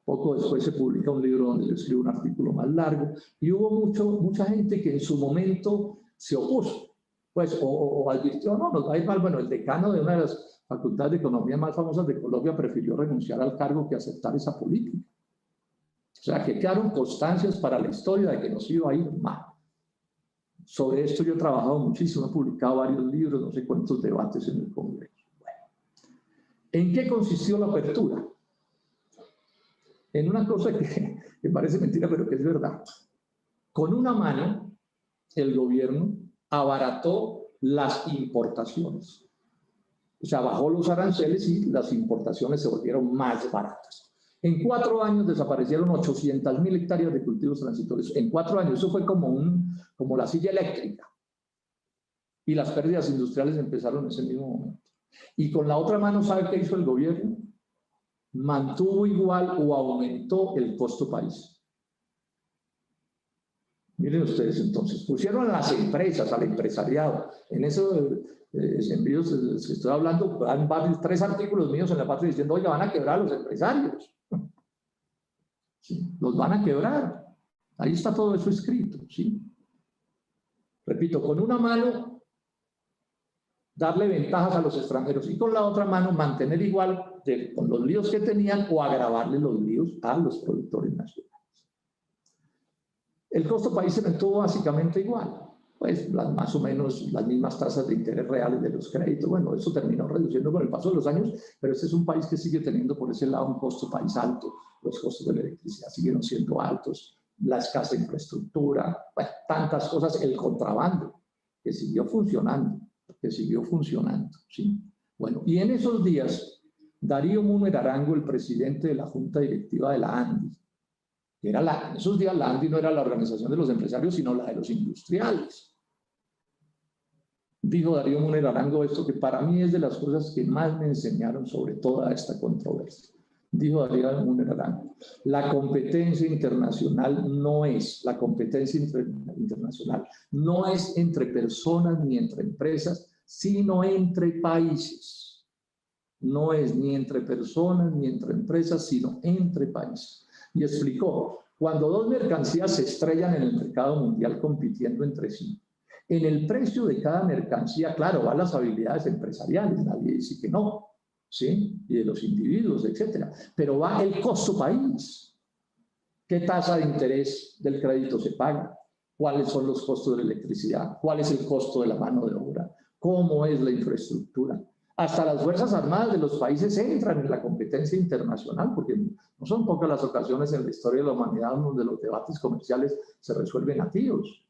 Poco después se publica un libro donde yo escribo un artículo más largo y hubo mucha gente que en su momento se opuso, pues, o advirtió, no, nos va a ir mal. Bueno, el decano de una de las facultades de economía más famosas de Colombia prefirió renunciar al cargo que aceptar esa política. O sea, que quedaron constancias para la historia de que nos iba a ir mal. Sobre esto yo he trabajado muchísimo, he publicado varios libros, no sé cuántos debates en el Congreso. Bueno, ¿en qué consistió la apertura? En una cosa que parece mentira, pero que es verdad. Con una mano, el gobierno abarató las importaciones. O sea, bajó los aranceles y las importaciones se volvieron más baratas. En 4 años desaparecieron 800.000 hectáreas de cultivos transitorios. En 4 años, eso fue como la silla eléctrica. Y las pérdidas industriales empezaron en ese mismo momento. Y con la otra mano, ¿sabe qué hizo el gobierno? Mantuvo igual o aumentó el costo país. Miren ustedes entonces, pusieron a las empresas, al empresariado. En esos envíos que estoy hablando, van 3 artículos míos en La Patria diciendo, oiga, van a quebrar a los empresarios. ¿Sí? Los van a quebrar. Ahí está todo eso escrito. ¿Sí? Repito, con una mano darle ventajas a los extranjeros y con la otra mano mantener igual con los líos que tenían o agravarle los líos a los productores nacionales. El costo país se mantuvo básicamente igual, pues más o menos las mismas tasas de interés reales de los créditos. Bueno, eso terminó reduciendo con el paso de los años, pero este es un país que sigue teniendo por ese lado un costo país alto. Los costos de la electricidad siguieron siendo altos, la escasa infraestructura, bueno, tantas cosas, el contrabando, que siguió funcionando, ¿sí? Bueno, y en esos días, Darío Múnaer Arango, el presidente de la Junta Directiva de la ANDI, en esos días la ANDI no era la organización de los empresarios, sino la de los industriales. Dijo Darío Múnaer Arango esto que para mí es de las cosas que más me enseñaron sobre toda esta controversia. Dijo Darío Múnaer Arango, la competencia internacional no es entre personas ni entre empresas, sino entre países. No es ni entre personas ni entre empresas, sino entre países. Y explicó, cuando 2 mercancías se estrellan en el mercado mundial compitiendo entre sí, en el precio de cada mercancía, claro, van las habilidades empresariales, nadie dice que no, ¿sí? Y de los individuos, etcétera, pero va el costo país. ¿Qué tasa de interés del crédito se paga? ¿Cuáles son los costos de la electricidad? ¿Cuál es el costo de la mano de obra? ¿Cómo es la infraestructura? Hasta las Fuerzas Armadas de los países entran en la competencia internacional, porque no son pocas las ocasiones en la historia de la humanidad donde los debates comerciales se resuelven a tiros.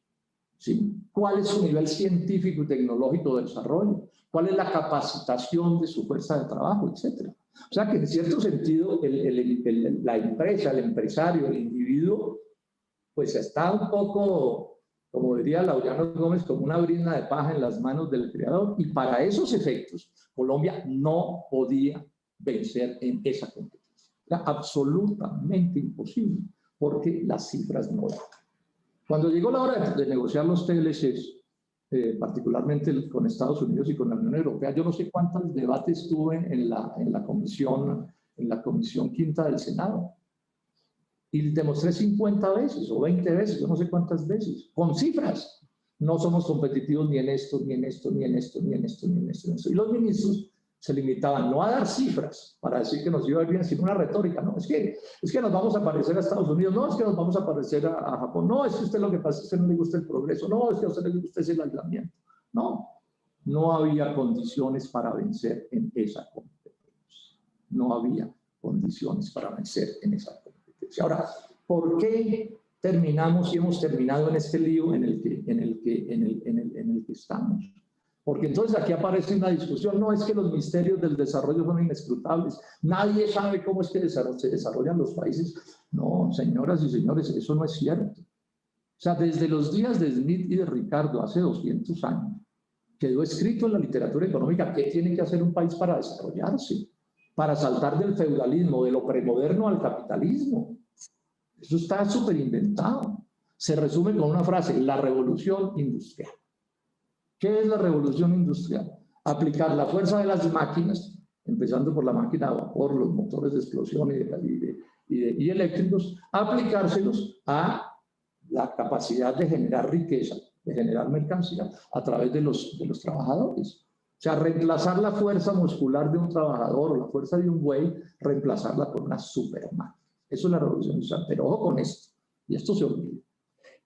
¿Sí? ¿Cuál es su nivel científico y tecnológico de desarrollo? ¿Cuál es la capacitación de su fuerza de trabajo, etcétera? O sea que en cierto sentido la empresa, el empresario, el individuo, pues está un poco, como diría Laureano Gómez, como una brizna de paja en las manos del creador, y para esos efectos Colombia no podía vencer en esa competencia. Era absolutamente imposible, porque las cifras no daban. Cuando llegó la hora de negociar los TLCs, particularmente con Estados Unidos y con la Unión Europea, yo no sé cuántos debates tuve en la comisión quinta del Senado. Y demostré 50 veces o 20 veces, yo no sé cuántas veces, con cifras. No somos competitivos ni en esto, ni en esto, ni en esto, ni en esto, ni en esto, ni en esto. Y los ministros se limitaban no a dar cifras para decir que nos iba bien, sino una retórica. No, es que nos vamos a parecer a Estados Unidos, no, es que nos vamos a parecer a Japón, no, es que a usted lo que pasa es que no le gusta el progreso, no, es que a usted le gusta el aislamiento. No, no había condiciones para vencer en esa competencia. No había condiciones para vencer en esa competencia. Ahora, ¿por qué terminamos y hemos terminado en este lío en el que estamos? Porque entonces aquí aparece una discusión, no es que los misterios del desarrollo son inescrutables, nadie sabe cómo es que se desarrollan los países. No, señoras y señores, eso no es cierto. O sea, desde los días de Smith y de Ricardo, hace 200 años, quedó escrito en la literatura económica qué tiene que hacer un país para desarrollarse, para saltar del feudalismo, de lo premoderno al capitalismo. Eso está súper inventado. Se resume con una frase, la revolución industrial. ¿Qué es la revolución industrial? Aplicar la fuerza de las máquinas, empezando por la máquina de vapor, los motores de explosión y eléctricos, aplicárselos a la capacidad de generar riqueza, de generar mercancía a través de los trabajadores. O sea, reemplazar la fuerza muscular de un trabajador o la fuerza de un buey, reemplazarla por una supermáquina. Eso es la revolución industrial. Pero ojo con esto, y esto se olvida.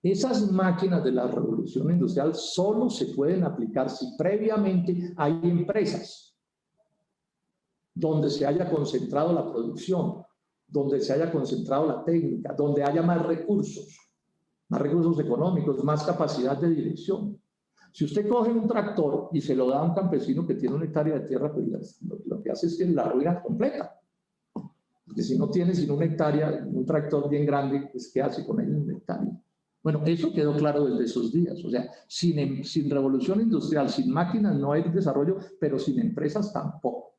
Esas máquinas de la revolución industrial solo se pueden aplicar si previamente hay empresas donde se haya concentrado la producción, donde se haya concentrado la técnica, donde haya más recursos económicos, más capacidad de dirección. Si usted coge un tractor y se lo da a un campesino que tiene 1 hectárea de tierra, pues lo que hace es que la ruina completa. Porque si no tiene sino 1 hectárea, un tractor bien grande, pues ¿qué hace con él en 1 hectárea? Bueno, eso quedó claro desde esos días. O sea, sin revolución industrial, sin máquinas no hay desarrollo, pero sin empresas tampoco.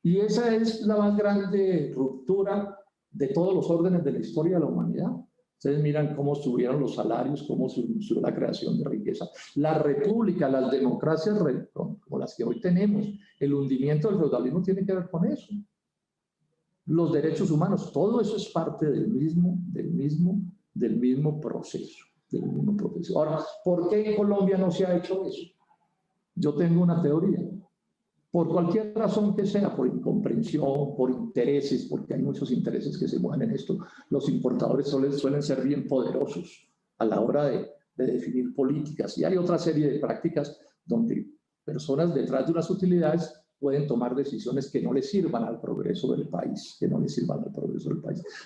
Y esa es la más grande ruptura de todos los órdenes de la historia de la humanidad. Ustedes miran cómo subieron los salarios, cómo subió la creación de riqueza. La república, las democracias como las que hoy tenemos, el hundimiento del feudalismo tiene que ver con eso. Los derechos humanos, todo eso es parte del mismo proceso. Ahora, ¿por qué en Colombia no se ha hecho eso? Yo tengo una teoría. Por cualquier razón que sea, por incomprensión, por intereses, porque hay muchos intereses que se mueven en esto. Los importadores suelen ser bien poderosos a la hora de definir políticas. Y hay otra serie de prácticas donde personas detrás de unas utilidades pueden tomar decisiones que no les sirvan al progreso del país,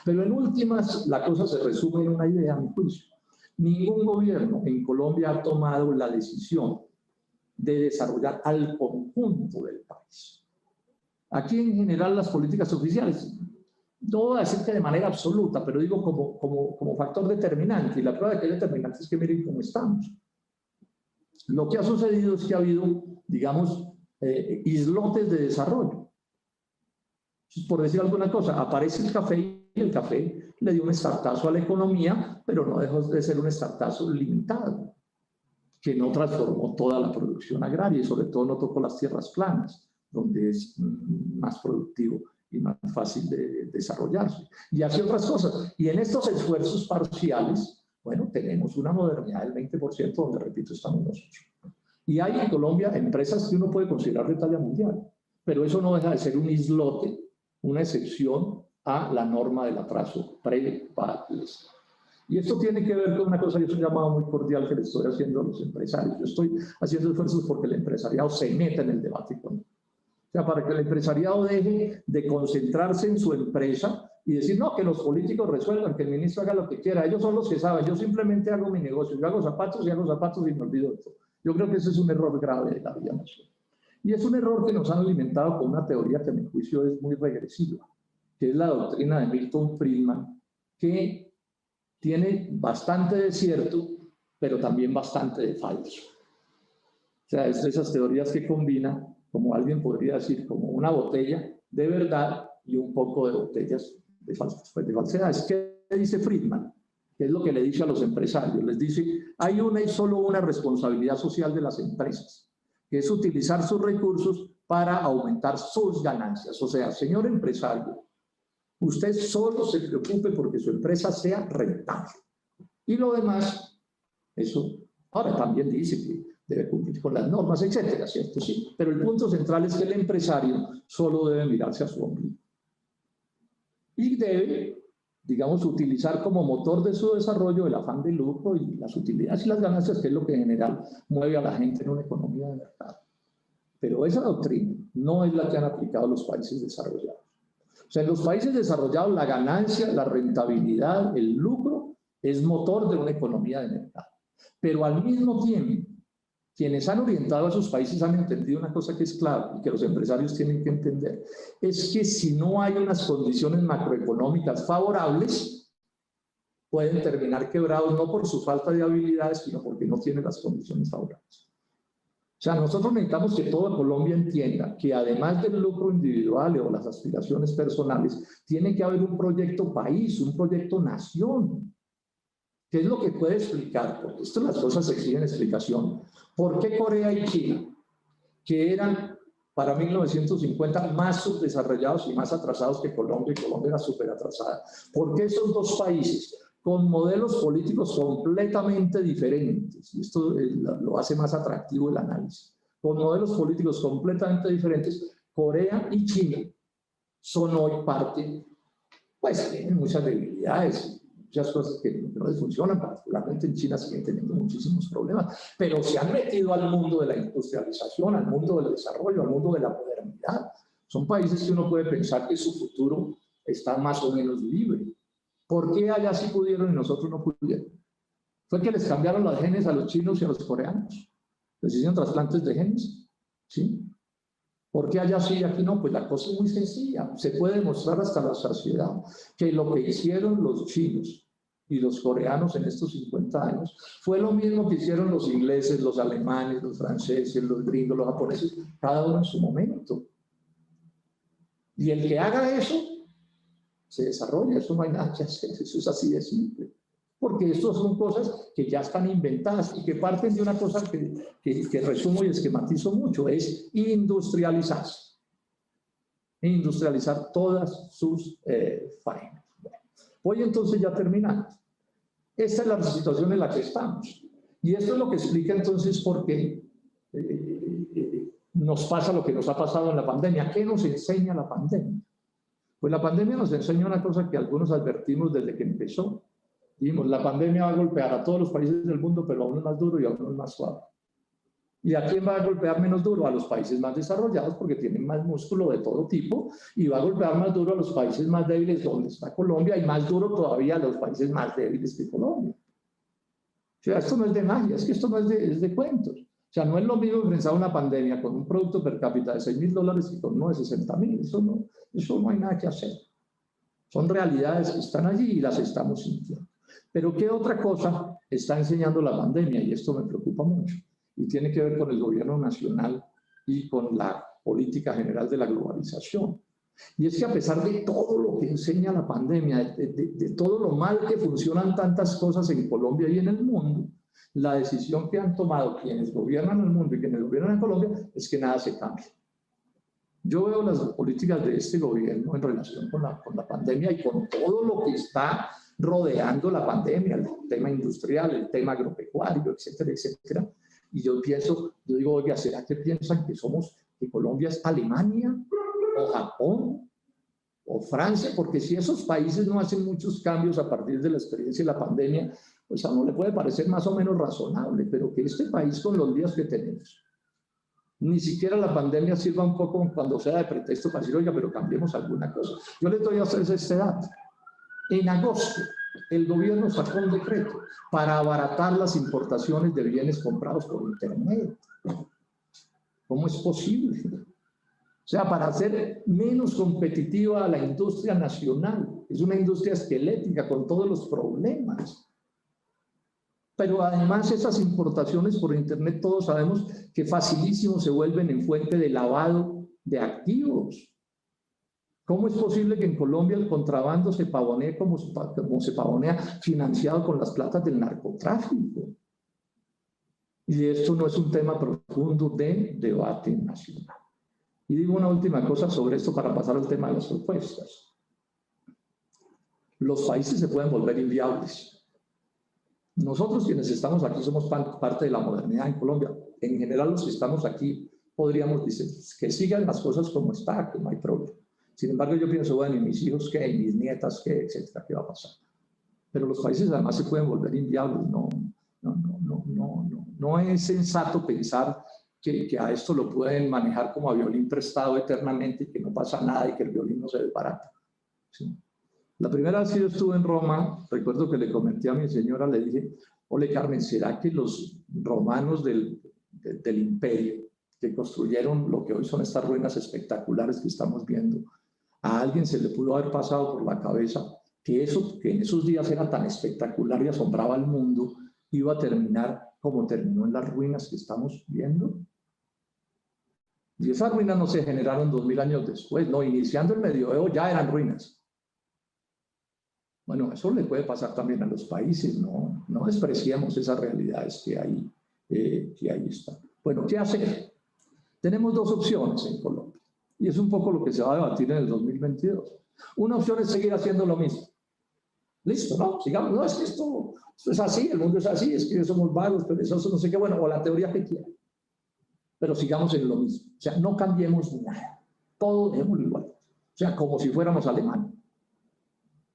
Pero en últimas, la cosa se resume en una idea, a mi juicio. Ningún gobierno en Colombia ha tomado la decisión de desarrollar al conjunto del país. Aquí en general las políticas oficiales, no voy a decir que de manera absoluta, pero digo como factor determinante, y la prueba de que es determinante es que miren cómo estamos. Lo que ha sucedido es que ha habido, digamos, islotes de desarrollo. Por decir alguna cosa, aparece el café y el café le dio un estartazo a la economía, pero no dejó de ser un estartazo limitado, que no transformó toda la producción agraria y sobre todo no tocó las tierras planas, donde es más productivo y más fácil de desarrollarse. Y hace otras cosas. Y en estos esfuerzos parciales, bueno, tenemos una modernidad del 20%, donde, repito, estamos nosotros. Y hay en Colombia empresas que uno puede considerar de talla mundial, pero eso no deja de ser un islote, una excepción a la norma del atraso pre-país. Y esto tiene que ver con una cosa, yo soy un llamado muy cordial que le estoy haciendo a los empresarios. Yo estoy haciendo esfuerzos porque el empresariado se meta en el debate económico. O sea, para que el empresariado deje de concentrarse en su empresa y decir, no, que los políticos resuelvan, que el ministro haga lo que quiera. Ellos son los que saben, yo simplemente hago mi negocio. Yo hago zapatos y me olvido de todo. Yo creo que ese es un error grave de la vida nacional. Y es un error que nos han alimentado con una teoría que a mi juicio es muy regresiva, que es la doctrina de Milton Friedman, que tiene bastante de cierto, pero también bastante de falso. O sea, es de esas teorías que combina, como alguien podría decir, como una botella de verdad y un poco de botellas de falsedades. ¿Qué dice Friedman? ¿Qué es lo que le dice a los empresarios? Les dice, hay una y solo una responsabilidad social de las empresas, que es utilizar sus recursos para aumentar sus ganancias. O sea, señor empresario, usted solo se preocupe porque su empresa sea rentable. Y lo demás, eso Ahora también dice que debe cumplir con las normas, etcétera, ¿cierto? Sí, pero el punto central es que el empresario solo debe mirarse a su ombligo. Y debe, digamos, utilizar como motor de su desarrollo el afán de lucro y las utilidades y las ganancias, que es lo que en general mueve a la gente en una economía de mercado. Pero esa doctrina no es la que han aplicado los países desarrollados. O sea, en los países desarrollados la ganancia, la rentabilidad, el lucro es motor de una economía de mercado. Pero al mismo tiempo, quienes han orientado a esos países han entendido una cosa que es clave y que los empresarios tienen que entender, es que si no hay unas condiciones macroeconómicas favorables, pueden terminar quebrados no por su falta de habilidades, sino porque no tienen las condiciones favorables. O sea, nosotros necesitamos que toda Colombia entienda que además del lucro individual o las aspiraciones personales, tiene que haber un proyecto país, un proyecto nación. ¿Qué es lo que puede explicar? Porque estas las cosas exigen explicación. ¿Por qué Corea y China, que eran para 1950 más subdesarrollados y más atrasados que Colombia, y Colombia era súper atrasada? ¿Por qué esos dos países, con modelos políticos completamente diferentes, y esto lo hace más atractivo el análisis, con modelos políticos completamente diferentes, Corea y China son hoy parte, pues tienen muchas debilidades, muchas cosas que no les funcionan, particularmente en China siguen teniendo muchísimos problemas, pero se han metido al mundo de la industrialización, al mundo del desarrollo, al mundo de la modernidad. Son países que uno puede pensar que su futuro está más o menos libre. ¿Por qué allá sí pudieron y nosotros no pudieron? Fue que les cambiaron los genes a los chinos y a los coreanos. Les hicieron trasplantes de genes, ¿sí? ¿Por qué allá sí y aquí no? Pues la cosa es muy sencilla. Se puede demostrar hasta la saciedad que lo que hicieron los chinos y los coreanos en estos 50 años fue lo mismo que hicieron los ingleses, los alemanes, los franceses, los gringos, los japoneses, cada uno en su momento. Y el que haga eso, se desarrolla, eso no hay nada que hacer, eso es así de simple. Porque estas son cosas que ya están inventadas y que parten de una cosa que resumo y esquematizo mucho, es industrializarse. Industrializar todas sus faenas. Voy entonces ya terminando. Esta es la situación en la que estamos. Y esto es lo que explica entonces por qué nos pasa lo que nos ha pasado en la pandemia. ¿Qué nos enseña la pandemia? Pues la pandemia nos enseña una cosa que algunos advertimos desde que empezó. Dijimos, la pandemia va a golpear a todos los países del mundo, pero a unos más duro y a unos más suave. ¿Y a quién va a golpear menos duro? A los países más desarrollados, porque tienen más músculo de todo tipo, y va a golpear más duro a los países más débiles, donde está Colombia, y más duro todavía a los países más débiles que Colombia. O sea, esto no es de magia, es que esto no es de cuentos. O sea, no es lo mismo enfrentar una pandemia con un producto per cápita de $6.000 y con uno de 60.000. Eso no hay nada que hacer. Son realidades que están allí y las estamos sintiendo. Pero ¿qué otra cosa está enseñando la pandemia? Y esto me preocupa mucho. Y tiene que ver con el gobierno nacional y con la política general de la globalización. Y es que a pesar de todo lo que enseña la pandemia, de todo lo mal que funcionan tantas cosas en Colombia y en el mundo, la decisión que han tomado quienes gobiernan el mundo y quienes gobiernan en Colombia es que nada se cambie. Yo veo las políticas de este gobierno en relación con la pandemia y con todo lo que está rodeando la pandemia, el tema industrial, el tema agropecuario, etcétera, etcétera. Y yo digo, oiga, ¿será que piensan que Colombia es Alemania o Japón o Francia? Porque si esos países no hacen muchos cambios a partir de la experiencia de la pandemia, pues a uno le puede parecer más o menos razonable, pero que este país con los días que tenemos, ni siquiera la pandemia sirva un poco cuando sea de pretexto para decir, oiga, pero cambiemos alguna cosa. Yo les doy a ustedes este dato. En agosto, el gobierno sacó un decreto para abaratar las importaciones de bienes comprados por Internet. ¿Cómo es posible? O sea, para hacer menos competitiva a la industria nacional. Es una industria esquelética con todos los problemas. Pero además esas importaciones por Internet, todos sabemos que facilísimo se vuelven en fuente de lavado de activos. ¿Cómo es posible que en Colombia el contrabando se pavonee como se pavonea financiado con las platas del narcotráfico? Y esto no es un tema profundo de debate nacional. Y digo una última cosa sobre esto para pasar al tema de las propuestas. Los países se pueden volver inviables. Nosotros quienes estamos aquí somos parte de la modernidad en Colombia. En general los que estamos aquí podríamos decir que sigan las cosas como está, que no hay problema. Sin embargo, yo pienso, bueno, ¿y mis hijos qué? ¿Y mis nietas qué? Etcétera, ¿qué va a pasar? Pero los países además se pueden volver inviables. No es sensato pensar que a esto lo pueden manejar como a violín prestado eternamente y que no pasa nada y que el violín no se desbarata. ¿Sí? La primera vez que yo estuve en Roma, recuerdo que le comenté a mi señora, le dije, ole Carmen, ¿será que los romanos del imperio que construyeron lo que hoy son estas ruinas espectaculares que estamos viendo, a alguien se le pudo haber pasado por la cabeza que eso que en esos días era tan espectacular y asombraba al mundo, iba a terminar como terminó en las ruinas que estamos viendo? Y esas ruinas no se generaron 2000 años después, no, iniciando el medioevo ya eran ruinas. Bueno, eso le puede pasar también a los países, no despreciemos esas realidades que ahí están. Bueno, ¿qué hacer? Tenemos dos opciones en Colombia, y es un poco lo que se va a debatir en el 2022. Una opción es seguir haciendo lo mismo. Listo, ¿no? Sigamos, no, es que esto es así, el mundo es así, es que somos vagos, perezosos, no sé qué, bueno, o la teoría que quieran. Pero sigamos en lo mismo. O sea, no cambiemos nada. Todo dejémoslo igual. O sea, como si fuéramos Alemania.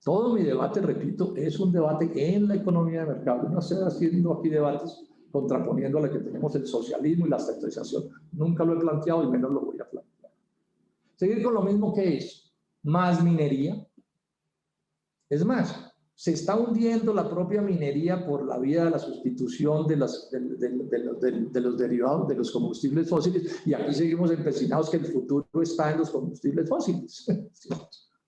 Todo mi debate, repito, es un debate en la economía de mercado. No estoy haciendo aquí debates contraponiendo a la que tenemos el socialismo y la estatización. Nunca lo he planteado y menos lo voy a plantear. Seguir con lo mismo que es más minería. Es más, se está hundiendo la propia minería por la vía de la sustitución de los derivados de los combustibles fósiles, y aquí seguimos empecinados que el futuro está en los combustibles fósiles.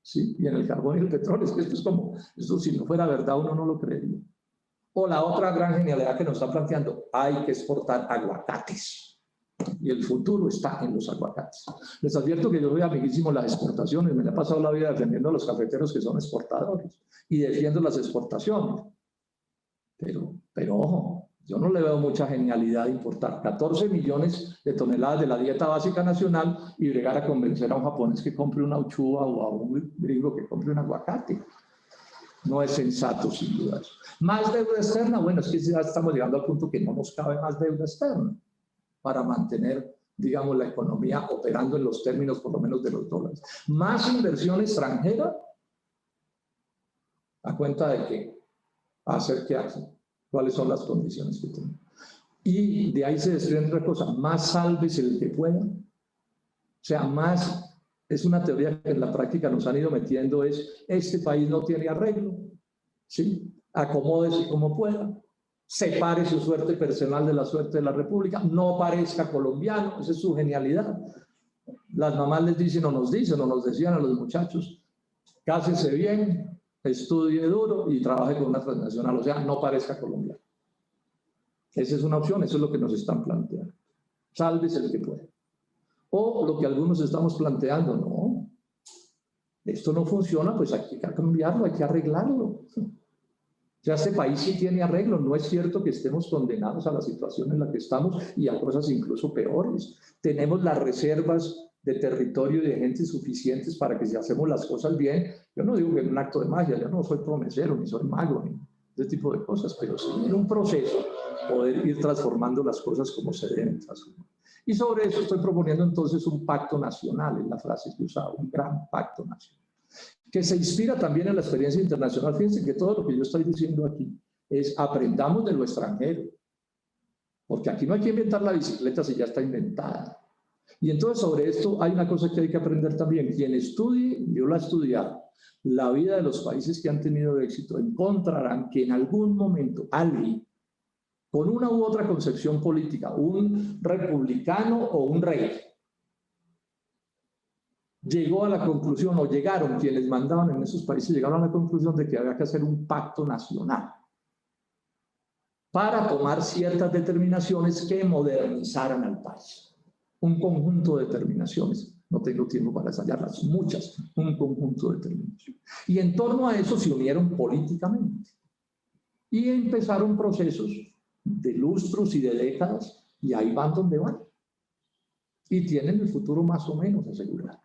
¿Sí? Y en el carbón y el petróleo. Es que esto si no fuera verdad uno no lo creería. O la otra gran genialidad que nos está planteando, hay que exportar aguacates. Y el futuro está en los aguacates. Les advierto que yo soy amiguísimo de las exportaciones, me he pasado la vida defendiendo a los cafeteros que son exportadores y defiendo las exportaciones. Pero ojo, yo no le veo mucha genialidad de importar 14 millones de toneladas de la dieta básica nacional y llegar a convencer a un japonés que compre una uchuva o a un gringo que compre un aguacate. No es sensato, sin duda. Más deuda externa, bueno, es que ya estamos llegando al punto que no nos cabe más deuda externa para mantener, digamos, la economía operando en los términos por lo menos de los dólares. Más inversión extranjera, a cuenta de que hacer qué hacen, cuáles son las condiciones que tienen. Y de ahí se desprende otra cosa, más sálvese el que pueda. O sea, más, es una teoría que en la práctica nos han ido metiendo, es, este país no tiene arreglo, ¿sí? Acomódese como pueda. Separe su suerte personal de la suerte de la República, no parezca colombiano, esa es su genialidad. Las mamás les dicen o nos decían a los muchachos, cásese bien, estudie duro y trabaje con una transnacional, o sea, no parezca colombiano. Esa es una opción, eso es lo que nos están planteando. Sálvese el que pueda. O lo que algunos estamos planteando, no, esto no funciona, pues hay que cambiarlo, hay que arreglarlo. O sea, este país sí tiene arreglo, no es cierto que estemos condenados a la situación en la que estamos y a cosas incluso peores. Tenemos las reservas de territorio y de gente suficientes para que si hacemos las cosas bien, yo no digo que en un acto de magia, yo no soy promesero, ni soy mago, ni ese tipo de cosas, pero sí en un proceso poder ir transformando las cosas como se deben transformar. Y sobre eso estoy proponiendo entonces un pacto nacional, es la frase que usaba, un gran pacto nacional, que se inspira también en la experiencia internacional. Fíjense que todo lo que yo estoy diciendo aquí es aprendamos de lo extranjero, porque aquí no hay que inventar la bicicleta si ya está inventada. Y entonces sobre esto hay una cosa que hay que aprender también. Quien estudie, yo la he estudiado, la vida de los países que han tenido éxito, encontrarán que en algún momento alguien con una u otra concepción política, un republicano o un rey, llegó a la conclusión, o llegaron quienes mandaban en esos países, llegaron a la conclusión de que había que hacer un pacto nacional para tomar ciertas determinaciones que modernizaran al país. Un conjunto de determinaciones, no tengo tiempo para ensayarlas, muchas, un conjunto de determinaciones. Y en torno a eso se unieron políticamente y empezaron procesos de lustros y de décadas, y ahí van donde van. Y tienen el futuro más o menos asegurado.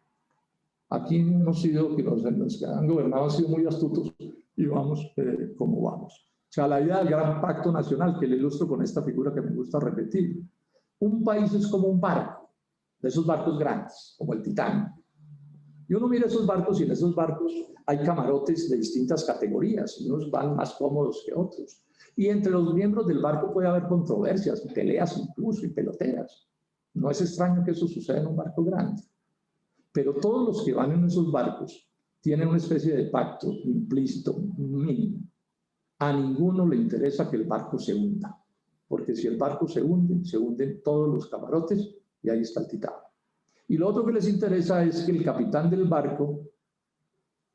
Aquí hemos sido, que los que han gobernado han sido muy astutos y vamos como vamos. sea, la idea del gran pacto nacional, que le ilustro con esta figura que me gusta repetir. Un país es como un barco, de esos barcos grandes, como el Titanic. Y uno mira esos barcos y en esos barcos hay camarotes de distintas categorías, y unos van más cómodos que otros. Y entre los miembros del barco puede haber controversias, peleas incluso, y peloteras. No es extraño que eso suceda en un barco grande. Pero todos los que van en esos barcos tienen una especie de pacto implícito mínimo. A ninguno le interesa que el barco se hunda, porque si el barco se hunden todos los camarotes y ahí está el Titanic. Y lo otro que les interesa es que el capitán del barco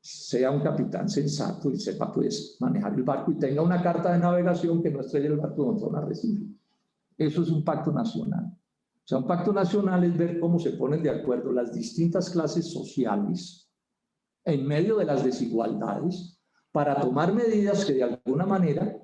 sea un capitán sensato y sepa pues manejar el barco y tenga una carta de navegación que no estrelle el barco contra un arrecife. Eso es un pacto nacional. O sea, un pacto nacional es ver cómo se ponen de acuerdo las distintas clases sociales en medio de las desigualdades para tomar medidas que de alguna manera,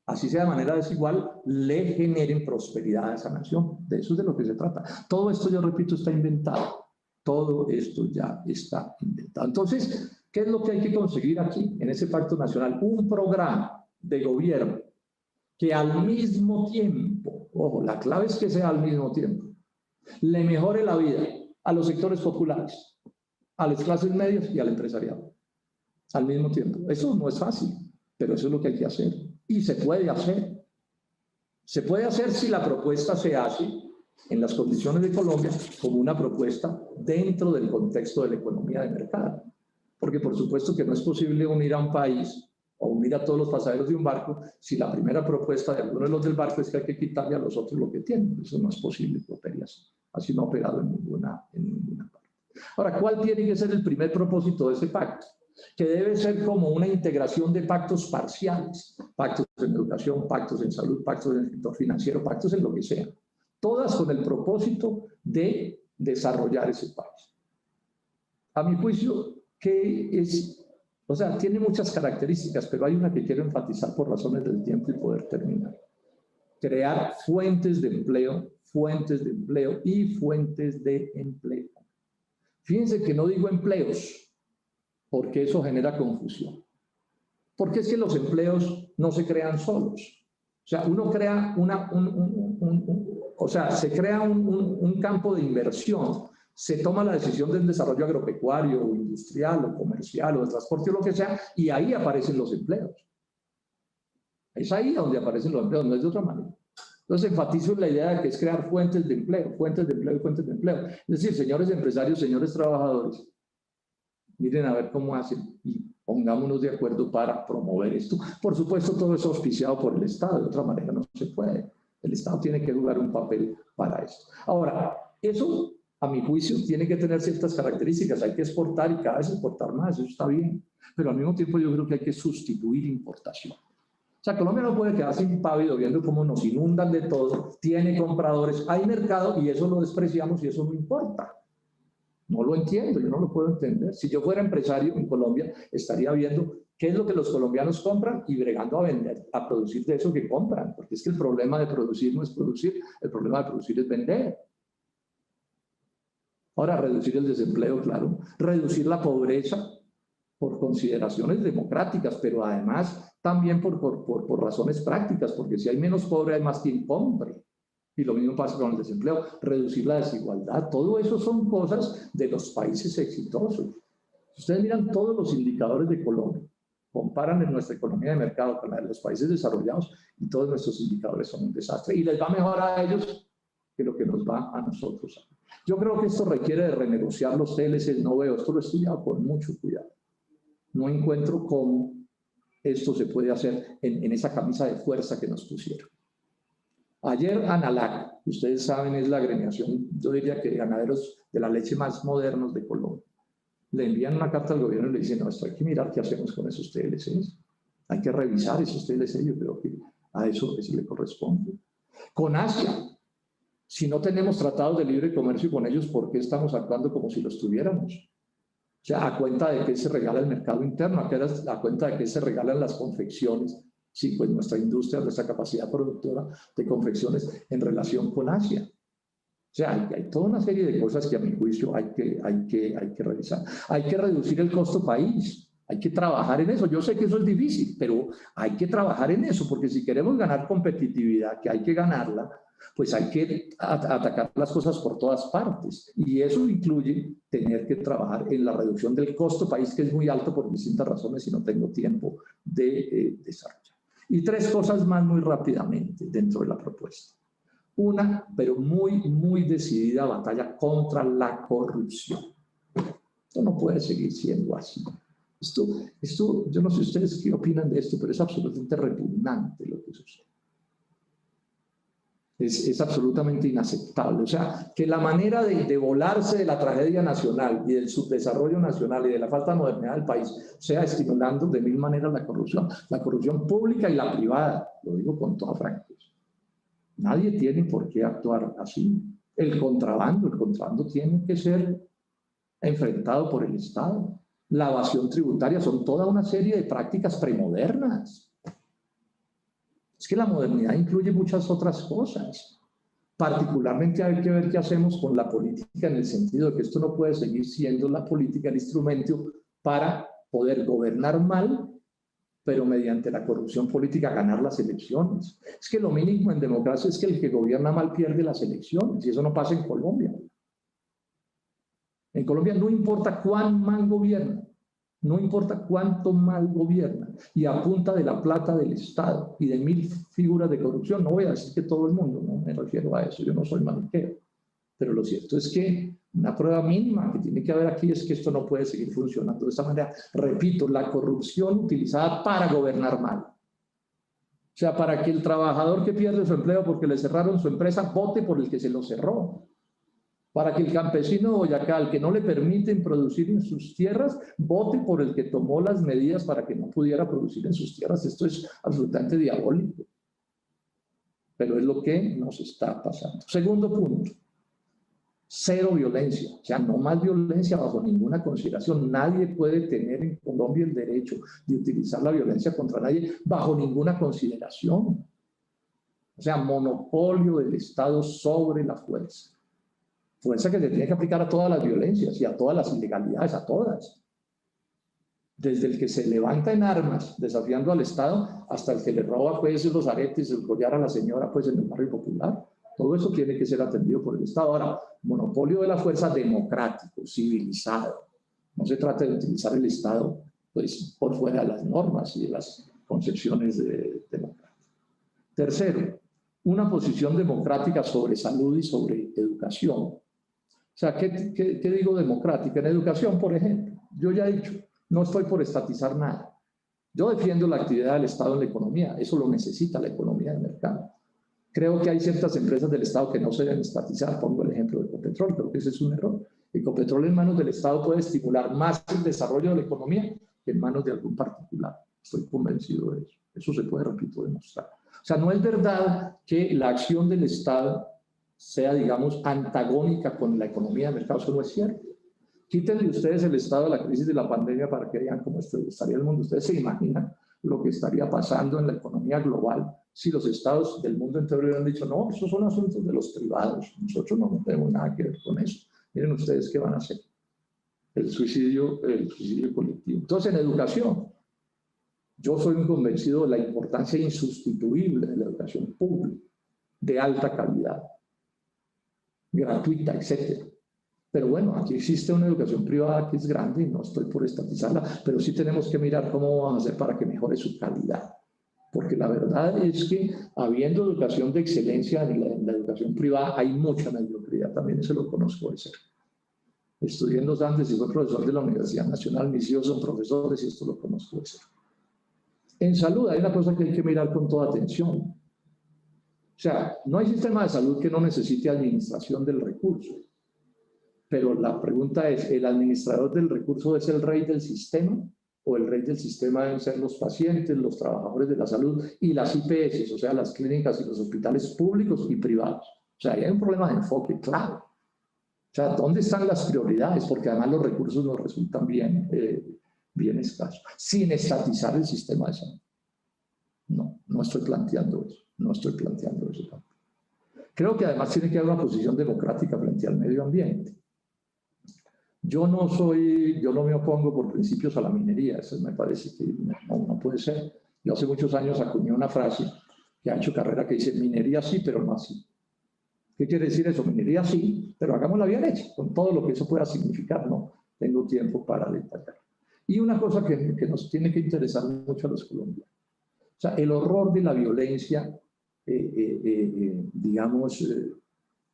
así sea de manera desigual, le generen prosperidad a esa nación. De eso es de lo que se trata. Todo esto, yo repito, está inventado. Todo esto ya está inventado. Entonces, ¿qué es lo que hay que conseguir aquí, en ese pacto nacional? Un programa de gobierno que al mismo tiempo, ojo, la clave es que sea al mismo tiempo, le mejore la vida a los sectores populares, a las clases medias y al empresariado. Al mismo tiempo. Eso no es fácil, pero eso es lo que hay que hacer. Y se puede hacer. Se puede hacer si la propuesta se hace en las condiciones de Colombia como una propuesta dentro del contexto de la economía de mercado. Porque por supuesto que no es posible unir a un país o unir a todos los pasajeros de un barco si la primera propuesta de algunos de los del barco es que hay que quitarle a los otros lo que tienen. Eso no es posible que opere así. Así no ha operado en ninguna parte. Ahora, ¿cuál tiene que ser el primer propósito de ese pacto? Que debe ser como una integración de pactos parciales, pactos en educación, pactos en salud, pactos en el sector financiero, pactos en lo que sea, todas con el propósito de desarrollar ese país. A mi juicio, que es, o sea, tiene muchas características, pero hay una que quiero enfatizar por razones del tiempo y poder terminar. Crear fuentes de empleo y fuentes de empleo. Fíjense que no digo empleos, porque eso genera confusión. Porque es que los empleos no se crean solos. O sea, uno crea se crea un campo de inversión, se toma la decisión del desarrollo agropecuario, o industrial, o comercial, o de transporte, o lo que sea, y ahí aparecen los empleos. Es ahí donde aparecen los empleos, no es de otra manera. Entonces enfatizo en la idea de que es crear fuentes de empleo y fuentes de empleo. Es decir, señores empresarios, señores trabajadores, miren a ver cómo hacen y pongámonos de acuerdo para promover esto. Por supuesto, todo eso auspiciado por el Estado, de otra manera no se puede. El Estado tiene que jugar un papel para esto. Ahora, eso, a mi juicio, tiene que tener ciertas características. Hay que exportar y cada vez exportar más, eso está bien. Pero al mismo tiempo yo creo que hay que sustituir importación. O sea, Colombia no puede quedarse impávido viendo cómo nos inundan de todo, tiene compradores, hay mercado y eso lo despreciamos y eso no importa. No lo entiendo, yo no lo puedo entender. Si yo fuera empresario en Colombia, estaría viendo qué es lo que los colombianos compran y bregando a vender, a producir de eso que compran. Porque es que el problema de producir no es producir, el problema de producir es vender. Ahora, reducir el desempleo, claro. Reducir la pobreza por consideraciones democráticas, pero además también por razones prácticas, porque si hay menos pobre hay más quien compre. Y lo mismo pasa con el desempleo, reducir la desigualdad. Todo eso son cosas de los países exitosos. Si ustedes miran todos los indicadores de Colombia, comparan en nuestra economía de mercado con la de los países desarrollados y todos nuestros indicadores son un desastre. Y les va mejor a ellos que lo que nos va a nosotros. Yo creo que esto requiere de renegociar los TLC. No veo, esto lo he estudiado con mucho cuidado. No encuentro cómo esto se puede hacer en esa camisa de fuerza que nos pusieron. Ayer ANALAC, ustedes saben, es la agremiación, yo diría que de ganaderos de la leche más modernos de Colombia. Le envían una carta al gobierno y le dicen, no, esto hay que mirar qué hacemos con esos TLCs. Hay que revisar esos TLCs, yo creo que a eso le corresponde. Con Asia, si no tenemos tratados de libre comercio con ellos, ¿por qué estamos actuando como si los tuviéramos? O sea, a cuenta de que se regala el mercado interno, a cuenta de que se regalan las confecciones. Sí, pues nuestra industria, nuestra capacidad productora de confecciones en relación con Asia. O sea, hay toda una serie de cosas que a mi juicio hay que revisar. Hay que reducir el costo país. Hay que trabajar en eso. Yo sé que eso es difícil, pero hay que trabajar en eso, porque si queremos ganar competitividad, que hay que ganarla, pues hay que atacar las cosas por todas partes. Y eso incluye tener que trabajar en la reducción del costo país, que es muy alto por distintas razones y no tengo tiempo de desarrollar. Y 3 cosas más muy rápidamente dentro de la propuesta. Una, pero muy decidida batalla contra la corrupción. Esto no puede seguir siendo así. Esto, yo no sé ustedes qué opinan de esto, pero es absolutamente repugnante lo que sucede. Es absolutamente inaceptable. O sea, que la manera de volarse de la tragedia nacional y del subdesarrollo nacional y de la falta de modernidad del país sea estimulando de 1000 maneras la corrupción pública y la privada, lo digo con toda franqueza. Nadie tiene por qué actuar así. El contrabando tiene que ser enfrentado por el Estado. La evasión tributaria son toda una serie de prácticas premodernas. Es que la modernidad incluye muchas otras cosas. Particularmente hay que ver qué hacemos con la política en el sentido de que esto no puede seguir siendo la política el instrumento para poder gobernar mal, pero mediante la corrupción política ganar las elecciones. Es que lo mínimo en democracia es que el que gobierna mal pierde las elecciones, y eso no pasa en Colombia. En Colombia no importa cuán mal gobierna, no importa cuánto mal gobierna, y a punta de la plata del Estado y de 1000 figuras de corrupción, no voy a decir que todo el mundo, no me refiero a eso, yo no soy maniqueo, pero lo cierto es que una prueba mínima que tiene que haber aquí es que esto no puede seguir funcionando de esta manera. Repito, la corrupción utilizada para gobernar mal. O sea, para que el trabajador que pierde su empleo porque le cerraron su empresa vote por el que se lo cerró. Para que el campesino de Boyacá, al que no le permiten producir en sus tierras, vote por el que tomó las medidas para que no pudiera producir en sus tierras. Esto es absolutamente diabólico. Pero es lo que nos está pasando. Segundo punto. Cero violencia, o sea, no más violencia bajo ninguna consideración. Nadie puede tener en Colombia el derecho de utilizar la violencia contra nadie bajo ninguna consideración. O sea, monopolio del Estado sobre la fuerza. Fuerza que se tiene que aplicar a todas las violencias y a todas las ilegalidades, a todas. Desde el que se levanta en armas desafiando al Estado hasta el que le roba pues los aretes, el collar a la señora pues en el barrio popular. Todo eso tiene que ser atendido por el Estado. Ahora, monopolio de la fuerza democrático, civilizado. No se trata de utilizar el Estado pues, por fuera de las normas y de las concepciones democráticas. Tercero, una posición democrática sobre salud y sobre educación. O sea, ¿qué digo democrática? En educación, por ejemplo, yo ya he dicho, no estoy por estatizar nada. Yo defiendo la actividad del Estado en la economía. Eso lo necesita la economía de mercado. Creo que hay ciertas empresas del Estado que no se deben estatizar. Pongo el ejemplo de Ecopetrol, creo que ese es un error. Ecopetrol en manos del Estado puede estimular más el desarrollo de la economía que en manos de algún particular. Estoy convencido de eso. Eso se puede, repito, demostrar. O sea, no es verdad que la acción del Estado sea, digamos, antagónica con la economía de mercado. Eso no es cierto. Quítenle ustedes el Estado de la crisis de la pandemia para que vean cómo estaría el mundo. Ustedes se imaginan lo que estaría pasando en la economía global si los estados del mundo entero hubieran dicho, no, esos son asuntos de los privados, nosotros no tenemos nada que ver con eso. Miren ustedes qué van a hacer. El suicidio colectivo. Entonces, en educación, yo soy un convencido de la importancia insustituible de la educación pública, de alta calidad, gratuita, etc. Pero bueno, aquí existe una educación privada que es grande y no estoy por estatizarla, pero sí tenemos que mirar cómo vamos a hacer para que mejore su calidad. Porque la verdad es que habiendo educación de excelencia en la educación privada, hay mucha mediocridad. También eso lo conozco de cerca. Estudié en los Andes y fui profesor de la Universidad Nacional. Mis hijos son profesores y esto lo conozco de cerca. En salud hay una cosa que hay que mirar con toda atención. O sea, no hay sistema de salud que no necesite administración del recurso. Pero la pregunta es, ¿el administrador del recurso es el rey del sistema? ¿O el rey del sistema deben ser los pacientes, los trabajadores de la salud y las IPS, o sea, las clínicas y los hospitales públicos y privados? O sea, ahí hay un problema de enfoque claro. O sea, ¿dónde están las prioridades? Porque además los recursos nos resultan bien escasos. Sin estatizar el sistema de salud. No estoy planteando eso. No estoy planteando eso tampoco. Creo que además tiene que haber una posición democrática frente al medio ambiente. yo no me opongo por principios a la minería, eso me parece que no puede ser. Yo hace muchos años acuñé una frase que ha hecho carrera que dice, minería sí, pero no así. ¿Qué quiere decir eso? Minería sí, pero hagámosla bien hecha, con todo lo que eso pueda significar, no tengo tiempo para detallar. Y una cosa que nos tiene que interesar mucho a los colombianos, o sea, el horror de la violencia,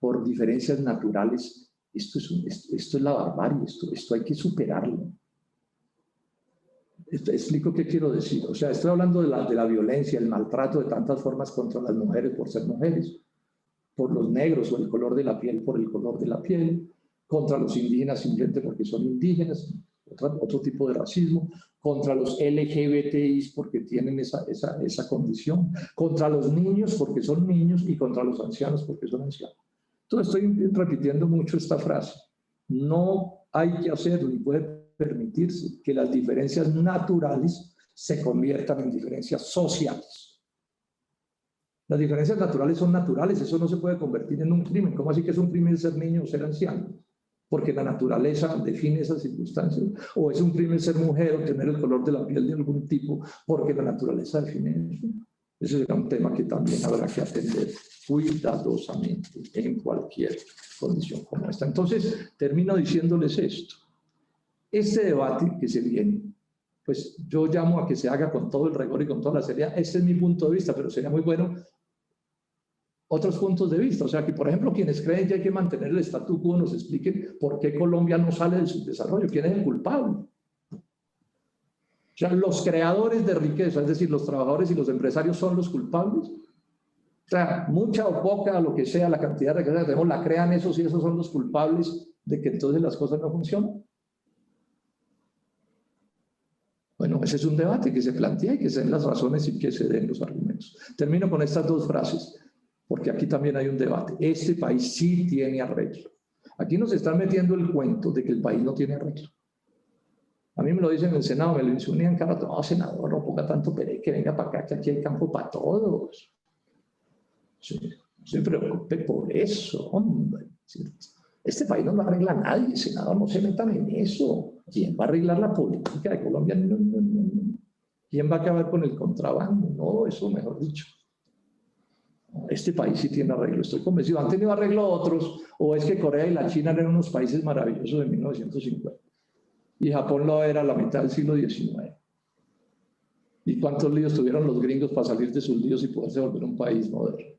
por diferencias naturales, esto es la barbarie, esto hay que superarlo. Explico qué quiero decir. O sea, estoy hablando de la violencia, el maltrato de tantas formas contra las mujeres por ser mujeres, por los negros o el color de la piel por el color de la piel, contra los indígenas simplemente porque son indígenas, otro tipo de racismo, contra los LGBTI porque tienen esa condición, contra los niños porque son niños y contra los ancianos porque son ancianos. Entonces estoy repitiendo mucho esta frase. No hay que hacer ni puede permitirse que las diferencias naturales se conviertan en diferencias sociales. Las diferencias naturales son naturales, eso no se puede convertir en un crimen. ¿Cómo así que es un crimen ser niño o ser anciano? Porque la naturaleza define esas circunstancias. O es un crimen ser mujer o tener el color de la piel de algún tipo, porque la naturaleza define eso. Ese será un tema que también habrá que atender cuidadosamente en cualquier condición como esta. Entonces, termino diciéndoles esto. Este debate que se viene, pues yo llamo a que se haga con todo el rigor y con toda la seriedad. Este es mi punto de vista, pero sería muy bueno otros puntos de vista. O sea, que por ejemplo, quienes creen que hay que mantener el statu quo nos expliquen por qué Colombia no sale del subdesarrollo. ¿Quién es el culpable? O sea, los creadores de riqueza, es decir, los trabajadores y los empresarios son los culpables. O sea, mucha o poca, lo que sea, la cantidad de riqueza que tenemos, la crean esos y esos son los culpables de que entonces las cosas no funcionan. Bueno, ese es un debate que se plantea y que se den las razones y que se den los argumentos. Termino con estas dos frases, porque aquí también hay un debate. Este país sí tiene arreglo. Aquí nos están metiendo el cuento de que el país no tiene arreglo. A mí me lo dicen en el Senado, me lo insunían cada rato. No, senador, no ponga tanto peré, que venga para acá, que aquí hay campo para todos. Sí, no se preocupe por eso, hombre. Este país no lo arregla nadie, senador, no se metan en eso. ¿Quién va a arreglar la política de Colombia? No. ¿Quién va a acabar con el contrabando? No, eso mejor dicho. Este país sí tiene arreglo, estoy convencido. ¿Han tenido arreglo otros? ¿O es que Corea y la China eran unos países maravillosos de 1950? Y Japón lo era a la mitad del siglo XIX. ¿Y cuántos líos tuvieron los gringos para salir de sus líos y poderse volver un país moderno?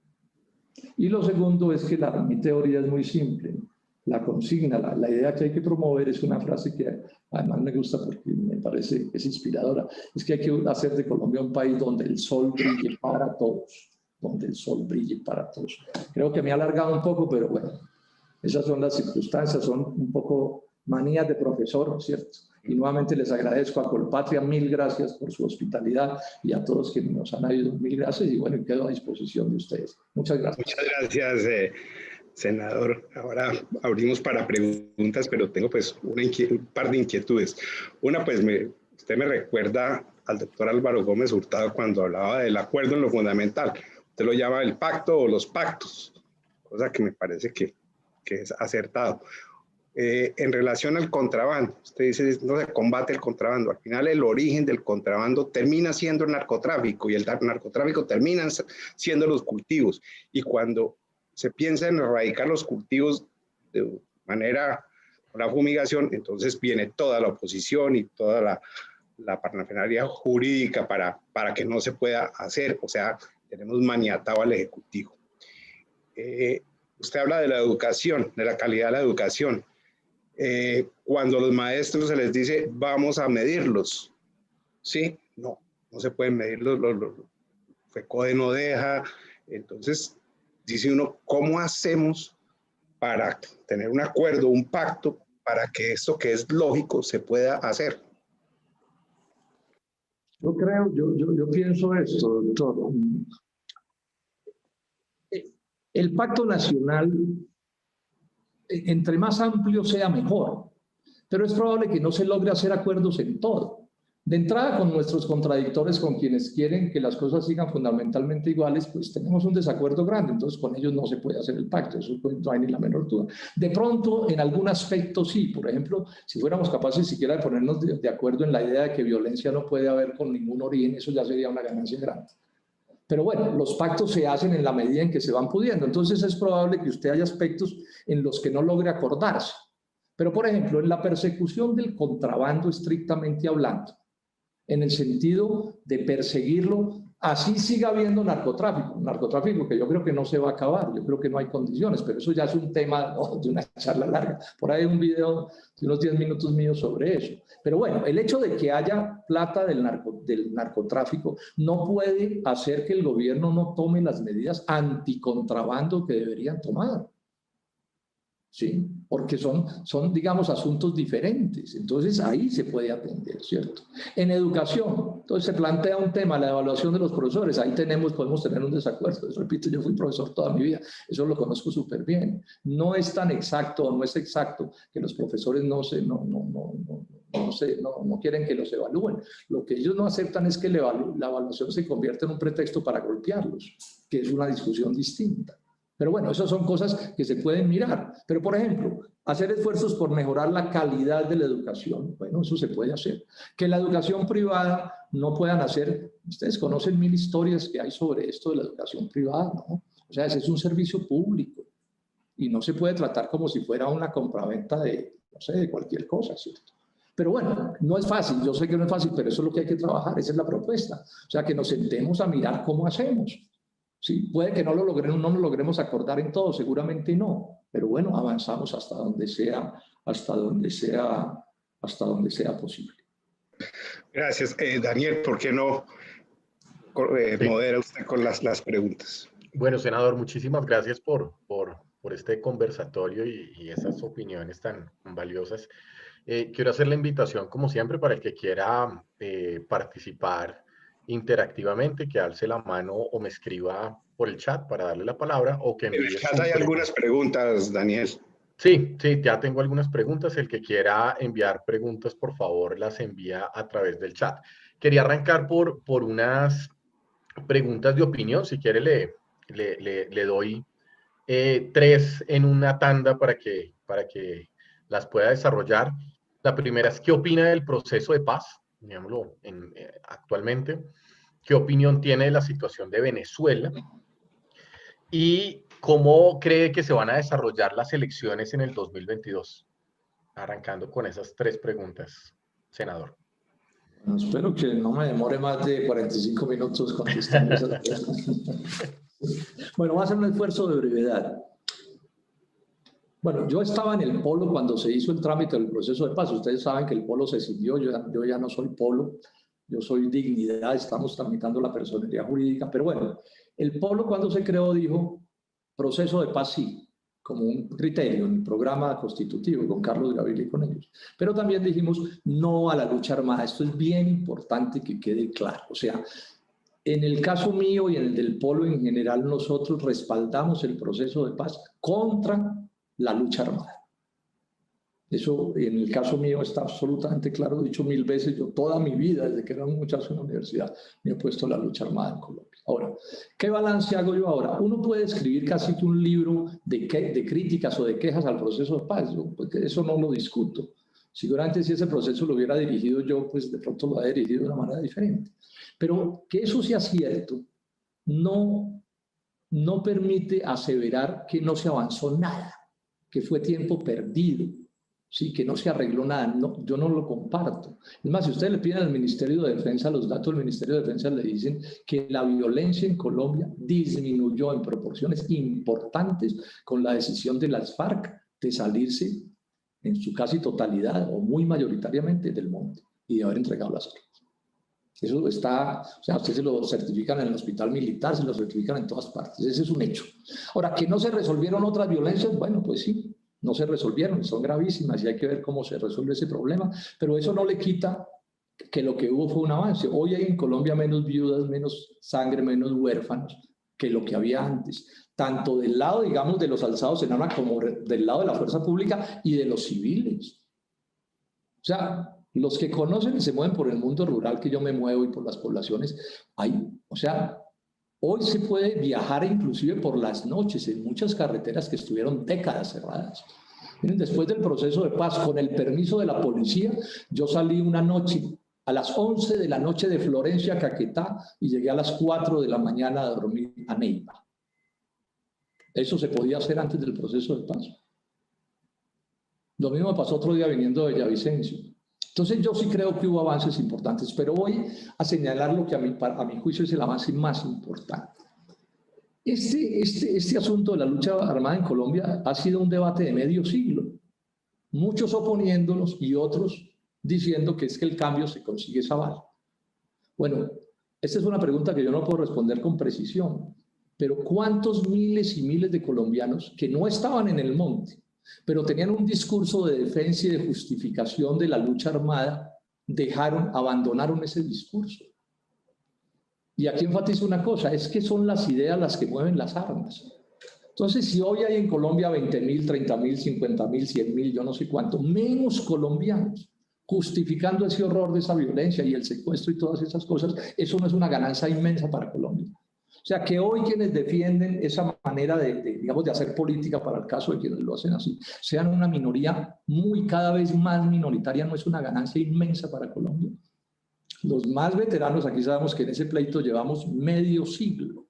Y lo segundo es que mi teoría es muy simple. La consigna, la idea que hay que promover es una frase que además me gusta porque me parece que es inspiradora. Es que hay que hacer de Colombia un país donde el sol brille para todos. Donde el sol brille para todos. Creo que me he alargado un poco, pero bueno, esas son las circunstancias, son un poco manías de profesor, ¿cierto? Y nuevamente les agradezco a Colpatria, mil gracias por su hospitalidad y a todos que nos han ayudado, mil gracias y bueno, quedo a disposición de ustedes. Muchas gracias. Muchas gracias, senador. Ahora abrimos para preguntas, pero tengo pues un par de inquietudes. Una, pues usted me recuerda al doctor Álvaro Gómez Hurtado cuando hablaba del acuerdo en lo fundamental. Usted lo llama el pacto o los pactos, cosa que me parece que es acertado. En relación al contrabando, usted dice no se combate el contrabando, al final el origen del contrabando termina siendo el narcotráfico y el narcotráfico terminan siendo los cultivos, y cuando se piensa en erradicar los cultivos de manera con la fumigación, entonces viene toda la oposición y toda la parafernalia jurídica para que no se pueda hacer, o sea, tenemos maniatado al Ejecutivo. Usted habla de la educación, de la calidad de la educación. Cuando a los maestros se les dice vamos a medirlos, ¿sí? No se pueden medirlos, FECODE no deja. Entonces dice uno, ¿cómo hacemos para tener un acuerdo, un pacto, para que esto que es lógico se pueda hacer? Yo pienso esto, doctor. El pacto nacional, entre más amplio sea mejor, pero es probable que no se logre hacer acuerdos en todo. De entrada, con nuestros contradictores, con quienes quieren que las cosas sigan fundamentalmente iguales, pues tenemos un desacuerdo grande, entonces con ellos no se puede hacer el pacto, eso no hay ni la menor duda. De pronto, en algún aspecto sí, por ejemplo, si fuéramos capaces siquiera de ponernos de acuerdo en la idea de que violencia no puede haber con ningún origen, eso ya sería una ganancia grande. Pero bueno, los pactos se hacen en la medida en que se van pudiendo, entonces es probable que usted haya aspectos en los que no logre acordarse. Pero, por ejemplo, en la persecución del contrabando estrictamente hablando, en el sentido de perseguirlo, así siga habiendo narcotráfico que yo creo que no se va a acabar, yo creo que no hay condiciones, pero eso ya es un tema de una charla larga. Por ahí hay un video de unos 10 minutos míos sobre eso. Pero bueno, el hecho de que haya plata del narcotráfico no puede hacer que el gobierno no tome las medidas anticontrabando que deberían tomar. ¿Sí? Porque son, digamos, asuntos diferentes. Entonces, ahí se puede atender, ¿cierto? En educación, entonces se plantea un tema, la evaluación de los profesores. Ahí podemos tener un desacuerdo. Repito, yo fui profesor toda mi vida, eso lo conozco súper bien. No es tan exacto, no es exacto que los profesores no quieren que los evalúen. Lo que ellos no aceptan es que la evaluación se convierta en un pretexto para golpearlos, que es una discusión distinta. Pero bueno, esas son cosas que se pueden mirar. Pero, por ejemplo, hacer esfuerzos por mejorar la calidad de la educación, bueno, eso se puede hacer. Que la educación privada no puedan hacer, ustedes conocen 1000 historias que hay sobre esto de la educación privada, ¿no? O sea, ese es un servicio público y no se puede tratar como si fuera una compraventa de, no sé, de cualquier cosa, ¿cierto? Pero bueno, no es fácil, yo sé que no es fácil, pero eso es lo que hay que trabajar, esa es la propuesta. O sea, que nos sentemos a mirar cómo hacemos. Sí, puede que no nos logremos acordar en todo, seguramente no, pero bueno, avanzamos hasta donde sea posible. Gracias. Daniel, ¿por qué no modera usted con las preguntas? Bueno, senador, muchísimas gracias por este conversatorio y esas opiniones tan valiosas. Quiero hacer la invitación, como siempre, para el que quiera participar interactivamente, que alce la mano o me escriba por el chat para darle la palabra o que envíe. En el chat hay algunas preguntas, Daniel. Sí, ya tengo algunas preguntas. El que quiera enviar preguntas, por favor, las envía a través del chat. Quería arrancar por unas preguntas de opinión. Si quiere, le doy 3 en una tanda para que las pueda desarrollar. La primera es, ¿qué opina del proceso de paz, digámoslo, actualmente? ¿Qué opinión tiene de la situación de Venezuela? ¿Y cómo cree que se van a desarrollar las elecciones en el 2022? Arrancando con esas 3 preguntas, senador. Bueno, espero que no me demore más de 45 minutos contestando esas preguntas. Bueno, voy a hacer un esfuerzo de brevedad. Bueno, yo estaba en el Polo cuando se hizo el trámite del proceso de paz. Ustedes saben que el Polo se siguió, yo ya no soy Polo, yo soy Dignidad, estamos tramitando la personería jurídica, pero bueno, el Polo cuando se creó dijo, proceso de paz sí, como un criterio en el programa constitutivo con Carlos Gaviria y con ellos. Pero también dijimos no a la lucha armada. Esto es bien importante que quede claro. O sea, en el caso mío y en el del Polo en general, nosotros respaldamos el proceso de paz contra la lucha armada. Eso en el caso mío está absolutamente claro, dicho 1000 veces, yo toda mi vida, desde que era un muchacho en la universidad, me he opuesto a la lucha armada en Colombia. Ahora, ¿qué balance hago yo ahora? Uno puede escribir casi que un libro de críticas o de quejas al proceso de paz, porque eso no lo discuto. Seguramente si ese proceso lo hubiera dirigido yo, pues de pronto lo ha dirigido de una manera diferente. Pero que eso sea cierto, no permite aseverar que no se avanzó nada, que fue tiempo perdido, sí, que no se arregló nada. No, yo no lo comparto. Es más, si ustedes le piden al Ministerio de Defensa, los datos del Ministerio de Defensa le dicen que la violencia en Colombia disminuyó en proporciones importantes con la decisión de las FARC de salirse en su casi totalidad o muy mayoritariamente del monte y de haber entregado las armas. Eso está, o sea, ustedes se lo certifican en el hospital militar, se lo certifican en todas partes, ese es un hecho. Ahora, ¿que no se resolvieron otras violencias? Bueno, pues sí, no se resolvieron, son gravísimas y hay que ver cómo se resuelve ese problema, pero eso no le quita que lo que hubo fue un avance. Hoy hay en Colombia menos viudas, menos sangre, menos huérfanos que lo que había antes, tanto del lado, digamos, de los alzados en armas como del lado de la fuerza pública y de los civiles. O sea, Los que conocen y se mueven por el mundo rural que yo me muevo y por las poblaciones, o sea, hoy se puede viajar inclusive por las noches en muchas carreteras que estuvieron décadas cerradas. Miren, después del proceso de paz, con el permiso de la policía, yo salí una noche a las 11 de la noche de Florencia a Caquetá y llegué a las 4 de la mañana a dormir a Neiva. Eso se podía hacer antes del proceso de paz. Lo mismo me pasó otro día viniendo de Villavicencio. Entonces yo sí creo que hubo avances importantes, pero voy a señalar lo que a mi juicio es el avance más importante. Este asunto de la lucha armada en Colombia ha sido un debate de medio siglo, muchos oponiéndonos y otros diciendo que es que el cambio se consigue esa bala. Bueno, esta es una pregunta que yo no puedo responder con precisión, pero ¿cuántos miles y miles de colombianos que no estaban en el monte, pero tenían un discurso de defensa y de justificación de la lucha armada, abandonaron ese discurso? Y aquí enfatizo una cosa, es que son las ideas las que mueven las armas. Entonces, si hoy hay en Colombia 20.000, 30.000, 50.000, 100.000, yo no sé cuánto, menos colombianos justificando ese horror de esa violencia y el secuestro y todas esas cosas, eso no es una ganancia inmensa para Colombia. O sea, que hoy quienes defienden esa manera digamos, de hacer política para el caso de quienes lo hacen así, sean una minoría cada vez más minoritaria, no es una ganancia inmensa para Colombia. Los más veteranos, aquí sabemos que en ese pleito llevamos medio siglo.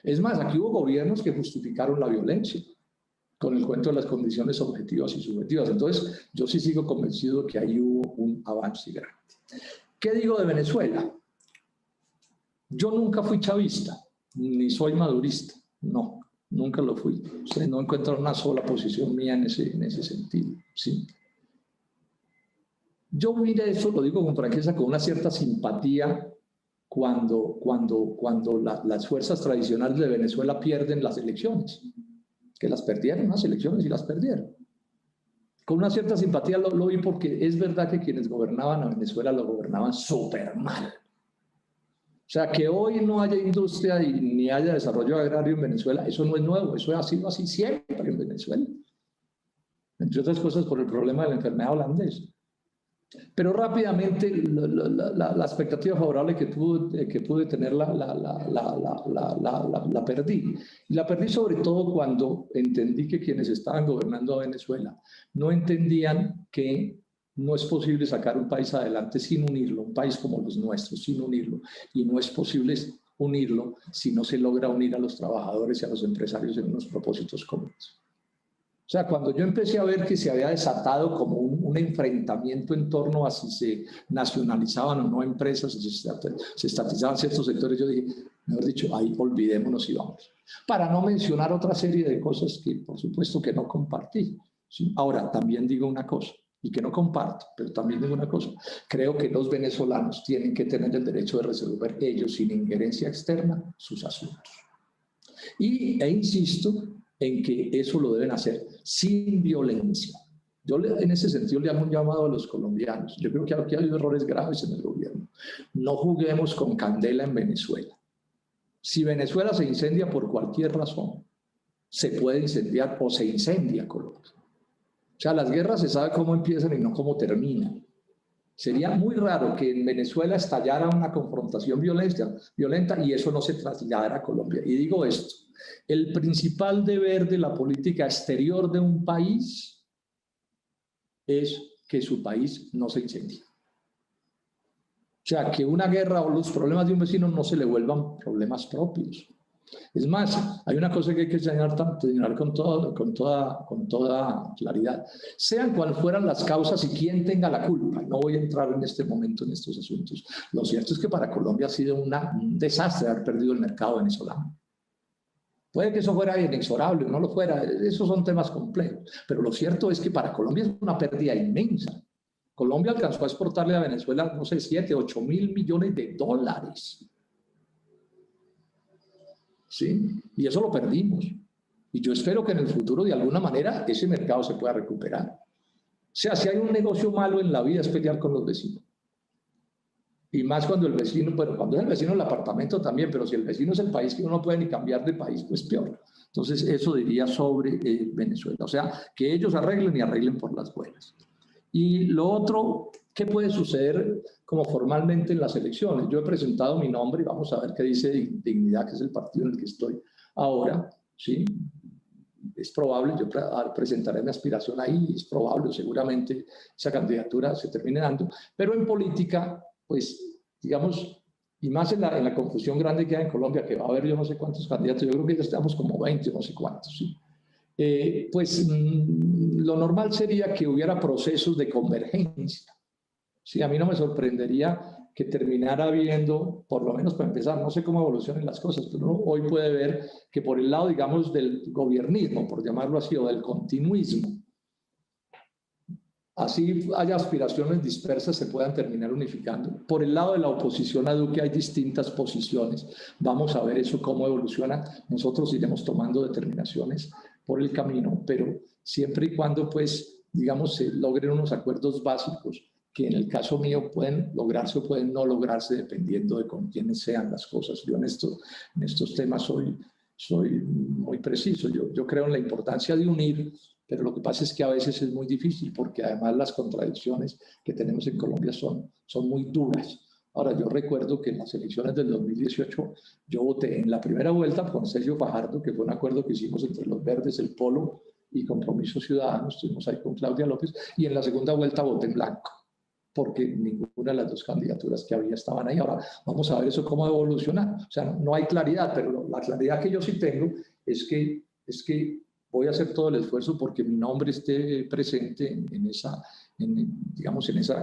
Es más, aquí hubo gobiernos que justificaron la violencia con el cuento de las condiciones objetivas y subjetivas. Entonces, yo sí sigo convencido de que ahí hubo un avance grande. ¿Qué digo de Venezuela? Yo nunca fui chavista, ni soy madurista. No, nunca lo fui. O sea, no encuentro una sola posición mía en ese sentido. ¿Sí? Yo mire eso, lo digo con franqueza, con una cierta simpatía cuando las fuerzas tradicionales de Venezuela pierden las elecciones, que las perdieron, las elecciones y las perdieron. Con una cierta simpatía lo vi porque es verdad que quienes gobernaban a Venezuela lo gobernaban súper mal. O sea, que hoy no haya industria ni haya desarrollo agrario en Venezuela, eso no es nuevo, eso ha sido así siempre en Venezuela. Entre otras cosas por el problema de la enfermedad holandesa. Pero rápidamente la expectativa favorable que pude tener la perdí. Y la perdí sobre todo cuando entendí que quienes estaban gobernando a Venezuela no entendían que no es posible sacar un país adelante sin unirlo, un país como los nuestros, sin unirlo. Y no es posible unirlo si no se logra unir a los trabajadores y a los empresarios en unos propósitos comunes. O sea, cuando yo empecé a ver que se había desatado como un enfrentamiento en torno a si se nacionalizaban o no empresas, se estatizaban ciertos sectores, yo dije, mejor dicho, ahí olvidémonos y vamos. Para no mencionar otra serie de cosas que, por supuesto, que no compartí. ¿Sí? Ahora, también digo una cosa, y que no comparto, pero también digo una cosa. Creo que los venezolanos tienen que tener el derecho de resolver ellos, sin injerencia externa, sus asuntos. E insisto en que eso lo deben hacer sin violencia. Yo en ese sentido le hago un llamado a los colombianos. Yo creo que aquí hay errores graves en el gobierno. No juguemos con candela en Venezuela. Si Venezuela se incendia por cualquier razón, se puede incendiar o se incendia Colombia. O sea, las guerras se sabe cómo empiezan y no cómo terminan. Sería muy raro que en Venezuela estallara una confrontación violenta y eso no se trasladara a Colombia. Y digo esto. El principal deber de la política exterior de un país es que su país no se incendie. O sea, que una guerra o los problemas de un vecino no se le vuelvan problemas propios. Es más, hay una cosa que hay que señalar con toda claridad. Sean cuales fueran las causas y quién tenga la culpa, no voy a entrar en este momento en estos asuntos. Lo cierto es que para Colombia ha sido un desastre haber perdido el mercado venezolano. Puede que eso fuera inexorable, no lo fuera, esos son temas complejos. Pero lo cierto es que para Colombia es una pérdida inmensa. Colombia alcanzó a exportarle a Venezuela, no sé, 7, 8 mil millones de dólares. ¿Sí? Y eso lo perdimos. Y yo espero que en el futuro, de alguna manera, ese mercado se pueda recuperar. O sea, si hay un negocio malo en la vida es pelear con los vecinos. Y más cuando el vecino, bueno, cuando es el vecino el apartamento también, pero si el vecino es el país que uno no puede ni cambiar de país, pues peor. Entonces, eso diría sobre Venezuela. O sea, que ellos arreglen y arreglen por las buenas. Y lo otro, ¿qué puede suceder como formalmente en las elecciones? Yo he presentado mi nombre y vamos a ver qué dice Dignidad, que es el partido en el que estoy ahora, ¿sí? Es probable, yo presentaré mi aspiración ahí, es probable, seguramente esa candidatura se termine dando, pero en política, pues, digamos, y más en la confusión grande que hay en Colombia, que va a haber yo no sé cuántos candidatos, yo creo que ya estamos como 20 o no sé cuántos, ¿sí? Pues lo normal sería que hubiera procesos de convergencia. Sí, a mí no me sorprendería que terminara habiendo, por lo menos para empezar, no sé cómo evolucionan las cosas, pero uno hoy puede ver que por el lado, digamos, del gobiernismo, por llamarlo así, o del continuismo, así haya aspiraciones dispersas, se puedan terminar unificando. Por el lado de la oposición a Duque hay distintas posiciones. Vamos a ver eso cómo evoluciona. Nosotros iremos tomando determinaciones por el camino, pero siempre y cuando, pues, digamos, se logren unos acuerdos básicos que en el caso mío pueden lograrse o pueden no lograrse dependiendo de con quiénes sean las cosas. Yo en estos temas soy muy preciso. Yo creo en la importancia de unir, pero lo que pasa es que a veces es muy difícil porque además las contradicciones que tenemos en Colombia son muy duras. Ahora, yo recuerdo que en las elecciones del 2018 yo voté en la primera vuelta con Sergio Fajardo, que fue un acuerdo que hicimos entre los Verdes, el Polo y Compromiso Ciudadano, estuvimos ahí con Claudia López, y en la segunda vuelta voté en blanco, porque ninguna de las dos candidaturas que había estaban ahí. Ahora vamos a ver eso cómo evoluciona. O sea, no hay claridad, pero la claridad que yo sí tengo es que voy a hacer todo el esfuerzo porque mi nombre esté presente en esa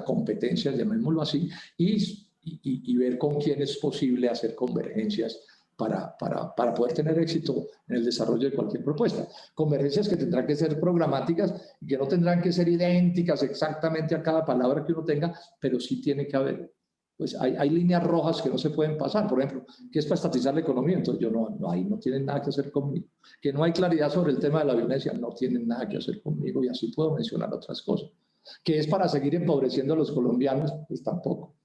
competencia, llamémoslo así, y ver con quién es posible hacer convergencias para poder tener éxito en el desarrollo de cualquier propuesta. Convergencias que tendrán que ser programáticas y que no tendrán que ser idénticas exactamente a cada palabra que uno tenga, pero sí tiene que haber, pues hay líneas rojas que no se pueden pasar. Por ejemplo, ¿qué es para estatizar la economía? Entonces ahí no tienen nada que hacer conmigo. Que no hay claridad sobre el tema de la violencia, no tienen nada que hacer conmigo, y así puedo mencionar otras cosas. ¿Que es para seguir empobreciendo a los colombianos? Pues tampoco,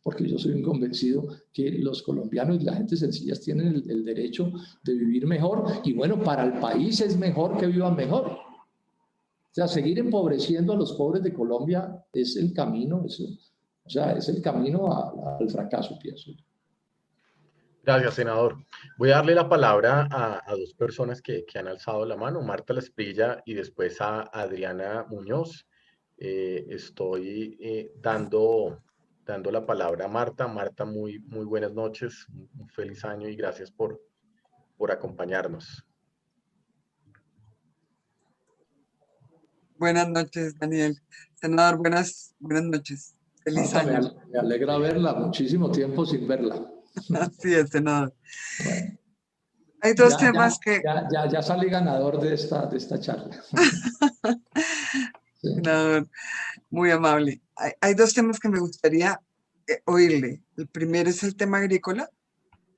porque yo soy un convencido que los colombianos y la gente sencilla tienen el derecho de vivir mejor, y bueno, para el país es mejor que vivan mejor. O sea, seguir empobreciendo a los pobres de Colombia es el camino, es el camino al fracaso, pienso. Gracias, senador. Voy a darle la palabra a dos personas que han alzado la mano, Marta Lasprilla y después a Adriana Muñoz. Estoy dando la palabra a Marta. Marta, muy buenas noches, un feliz año y gracias por acompañarnos. Buenas noches, Daniel. Senador, buenas noches. Feliz año. Me alegra verla, muchísimo tiempo sin verla. Así es, senador. Bueno, hay dos temas que... Ya salí ganador de esta charla. Sí. Senador, muy amable. Hay dos temas que me gustaría oírle. El primero es el tema agrícola.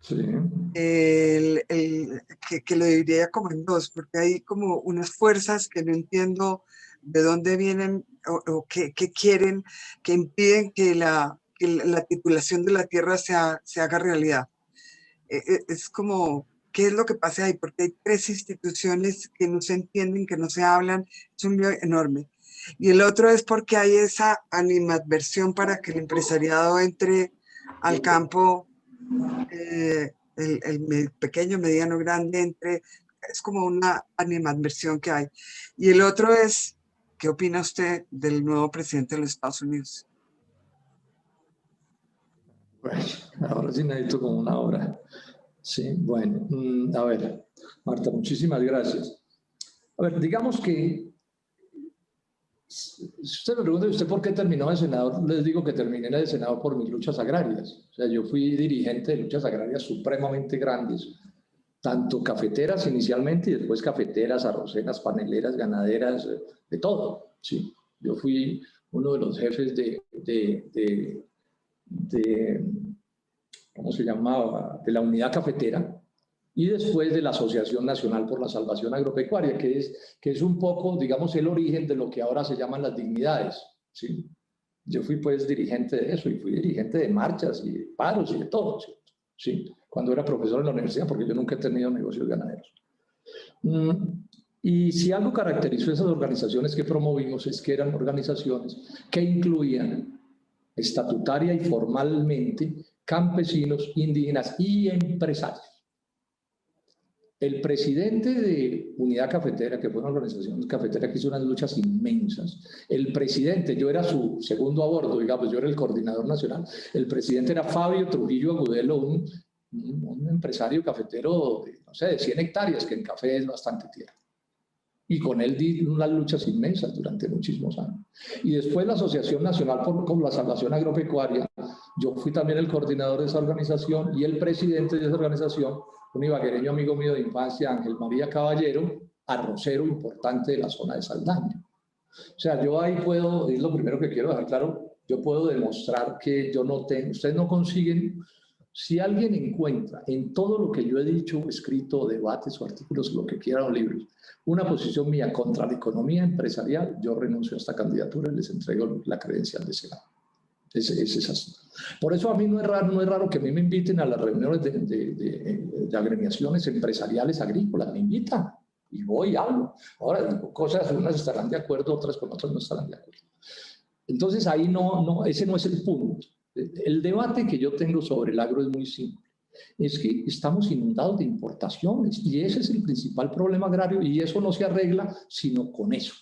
Sí. Que lo dividiría como en dos, porque hay como unas fuerzas que no entiendo de dónde vienen o qué quieren, que impiden que la titulación de la tierra se haga realidad. Es como, ¿qué es lo que pasa ahí? Porque hay tres instituciones que no se entienden, que no se hablan, es un lío enorme. Y el otro es porque hay esa animadversión para que el empresariado entre al campo, el pequeño, mediano, grande, es como una animadversión que hay. Y el otro es, ¿qué opina usted del nuevo presidente de los Estados Unidos? Bueno, ahora sí necesito como una hora. Sí, bueno, a ver, Marta, muchísimas gracias. A ver, digamos que, si usted me pregunta, ¿usted por qué terminó de senador? Les digo que terminé de senador por mis luchas agrarias. O sea, yo fui dirigente de luchas agrarias supremamente grandes, tanto cafeteras inicialmente y después cafeteras, arroceras, paneleras, ganaderas, de todo. Sí, yo fui uno de los jefes ¿cómo se llamaba?, de la unidad cafetera, y después de la Asociación Nacional por la Salvación Agropecuaria, que es un poco, digamos, el origen de lo que ahora se llaman las dignidades, ¿sí? Yo fui pues dirigente de eso, y fui dirigente de marchas y de paros y de todo, ¿sí? Cuando era profesor en la universidad, porque yo nunca he tenido negocios ganaderos. Y si algo caracterizó esas organizaciones que promovimos es que eran organizaciones que incluían estatutaria y formalmente campesinos, indígenas y empresarios. El presidente de Unidad Cafetera, que fue una organización cafetera que hizo unas luchas inmensas, el presidente, yo era su segundo a bordo, digamos, yo era el coordinador nacional, el presidente era Fabio Trujillo Agudelo, un empresario cafetero de, no sé, de 100 hectáreas, que en café es bastante tierra. Y con él di unas luchas inmensas durante muchísimos años. Y después la Asociación Nacional por la Salvación Agropecuaria, yo fui también el coordinador de esa organización y el presidente de esa organización, un ibaguereño amigo mío de infancia, Ángel María Caballero, arrocero importante de la zona de Saldaña. O sea, yo ahí puedo, es lo primero que quiero dejar claro, yo puedo demostrar que yo no tengo, ustedes no consiguen. Si alguien encuentra en todo lo que yo he dicho, escrito, debates o artículos, lo que quiera o libros, una posición mía contra la economía empresarial, yo renuncio a esta candidatura y les entrego la credencial de Senado. Es así. Por eso a mí no es raro que a mí me inviten a las reuniones de agremiaciones empresariales agrícolas, me invitan y voy y hablo. Ahora digo cosas, unas estarán de acuerdo, otras con otras no estarán de acuerdo. Entonces ahí ese no es el punto. El debate que yo tengo sobre el agro es muy simple. Es que estamos inundados de importaciones y ese es el principal problema agrario y eso no se arregla sino con eso.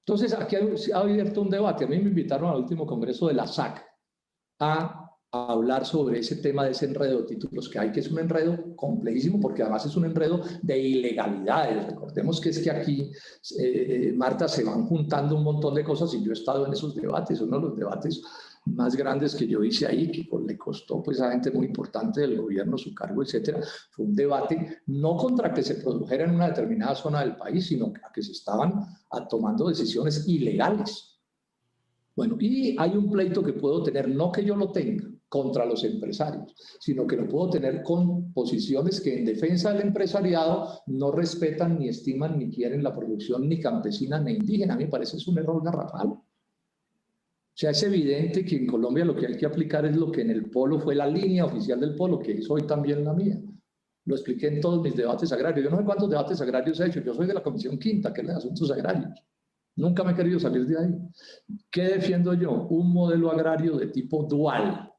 Entonces aquí ha abierto un debate. A mí me invitaron al último congreso de la SAC a hablar sobre ese tema de ese enredo de títulos que hay, que es un enredo complejísimo porque además es un enredo de ilegalidades. Recordemos que es que aquí, Marta, se van juntando un montón de cosas y yo he estado en esos debates, uno de los debates más grandes que yo hice ahí, que le costó pues a gente muy importante del gobierno su cargo, etcétera. Fue un debate no contra que se produjera en una determinada zona del país, sino a que se estaban tomando decisiones ilegales. Bueno, y hay un pleito que puedo tener, no que yo lo tenga contra los empresarios, sino que lo puedo tener con posiciones que en defensa del empresariado no respetan, ni estiman, ni quieren la producción ni campesina ni indígena. A mí me parece es un error garrafal. O sea, es evidente que en Colombia lo que hay que aplicar es lo que en el Polo fue la línea oficial del Polo, que es hoy también la mía. Lo expliqué en todos mis debates agrarios. Yo no sé cuántos debates agrarios he hecho. Yo soy de la Comisión Quinta, que es la de Asuntos Agrarios. Nunca me he querido salir de ahí. ¿Qué defiendo yo? Un modelo agrario de tipo dual.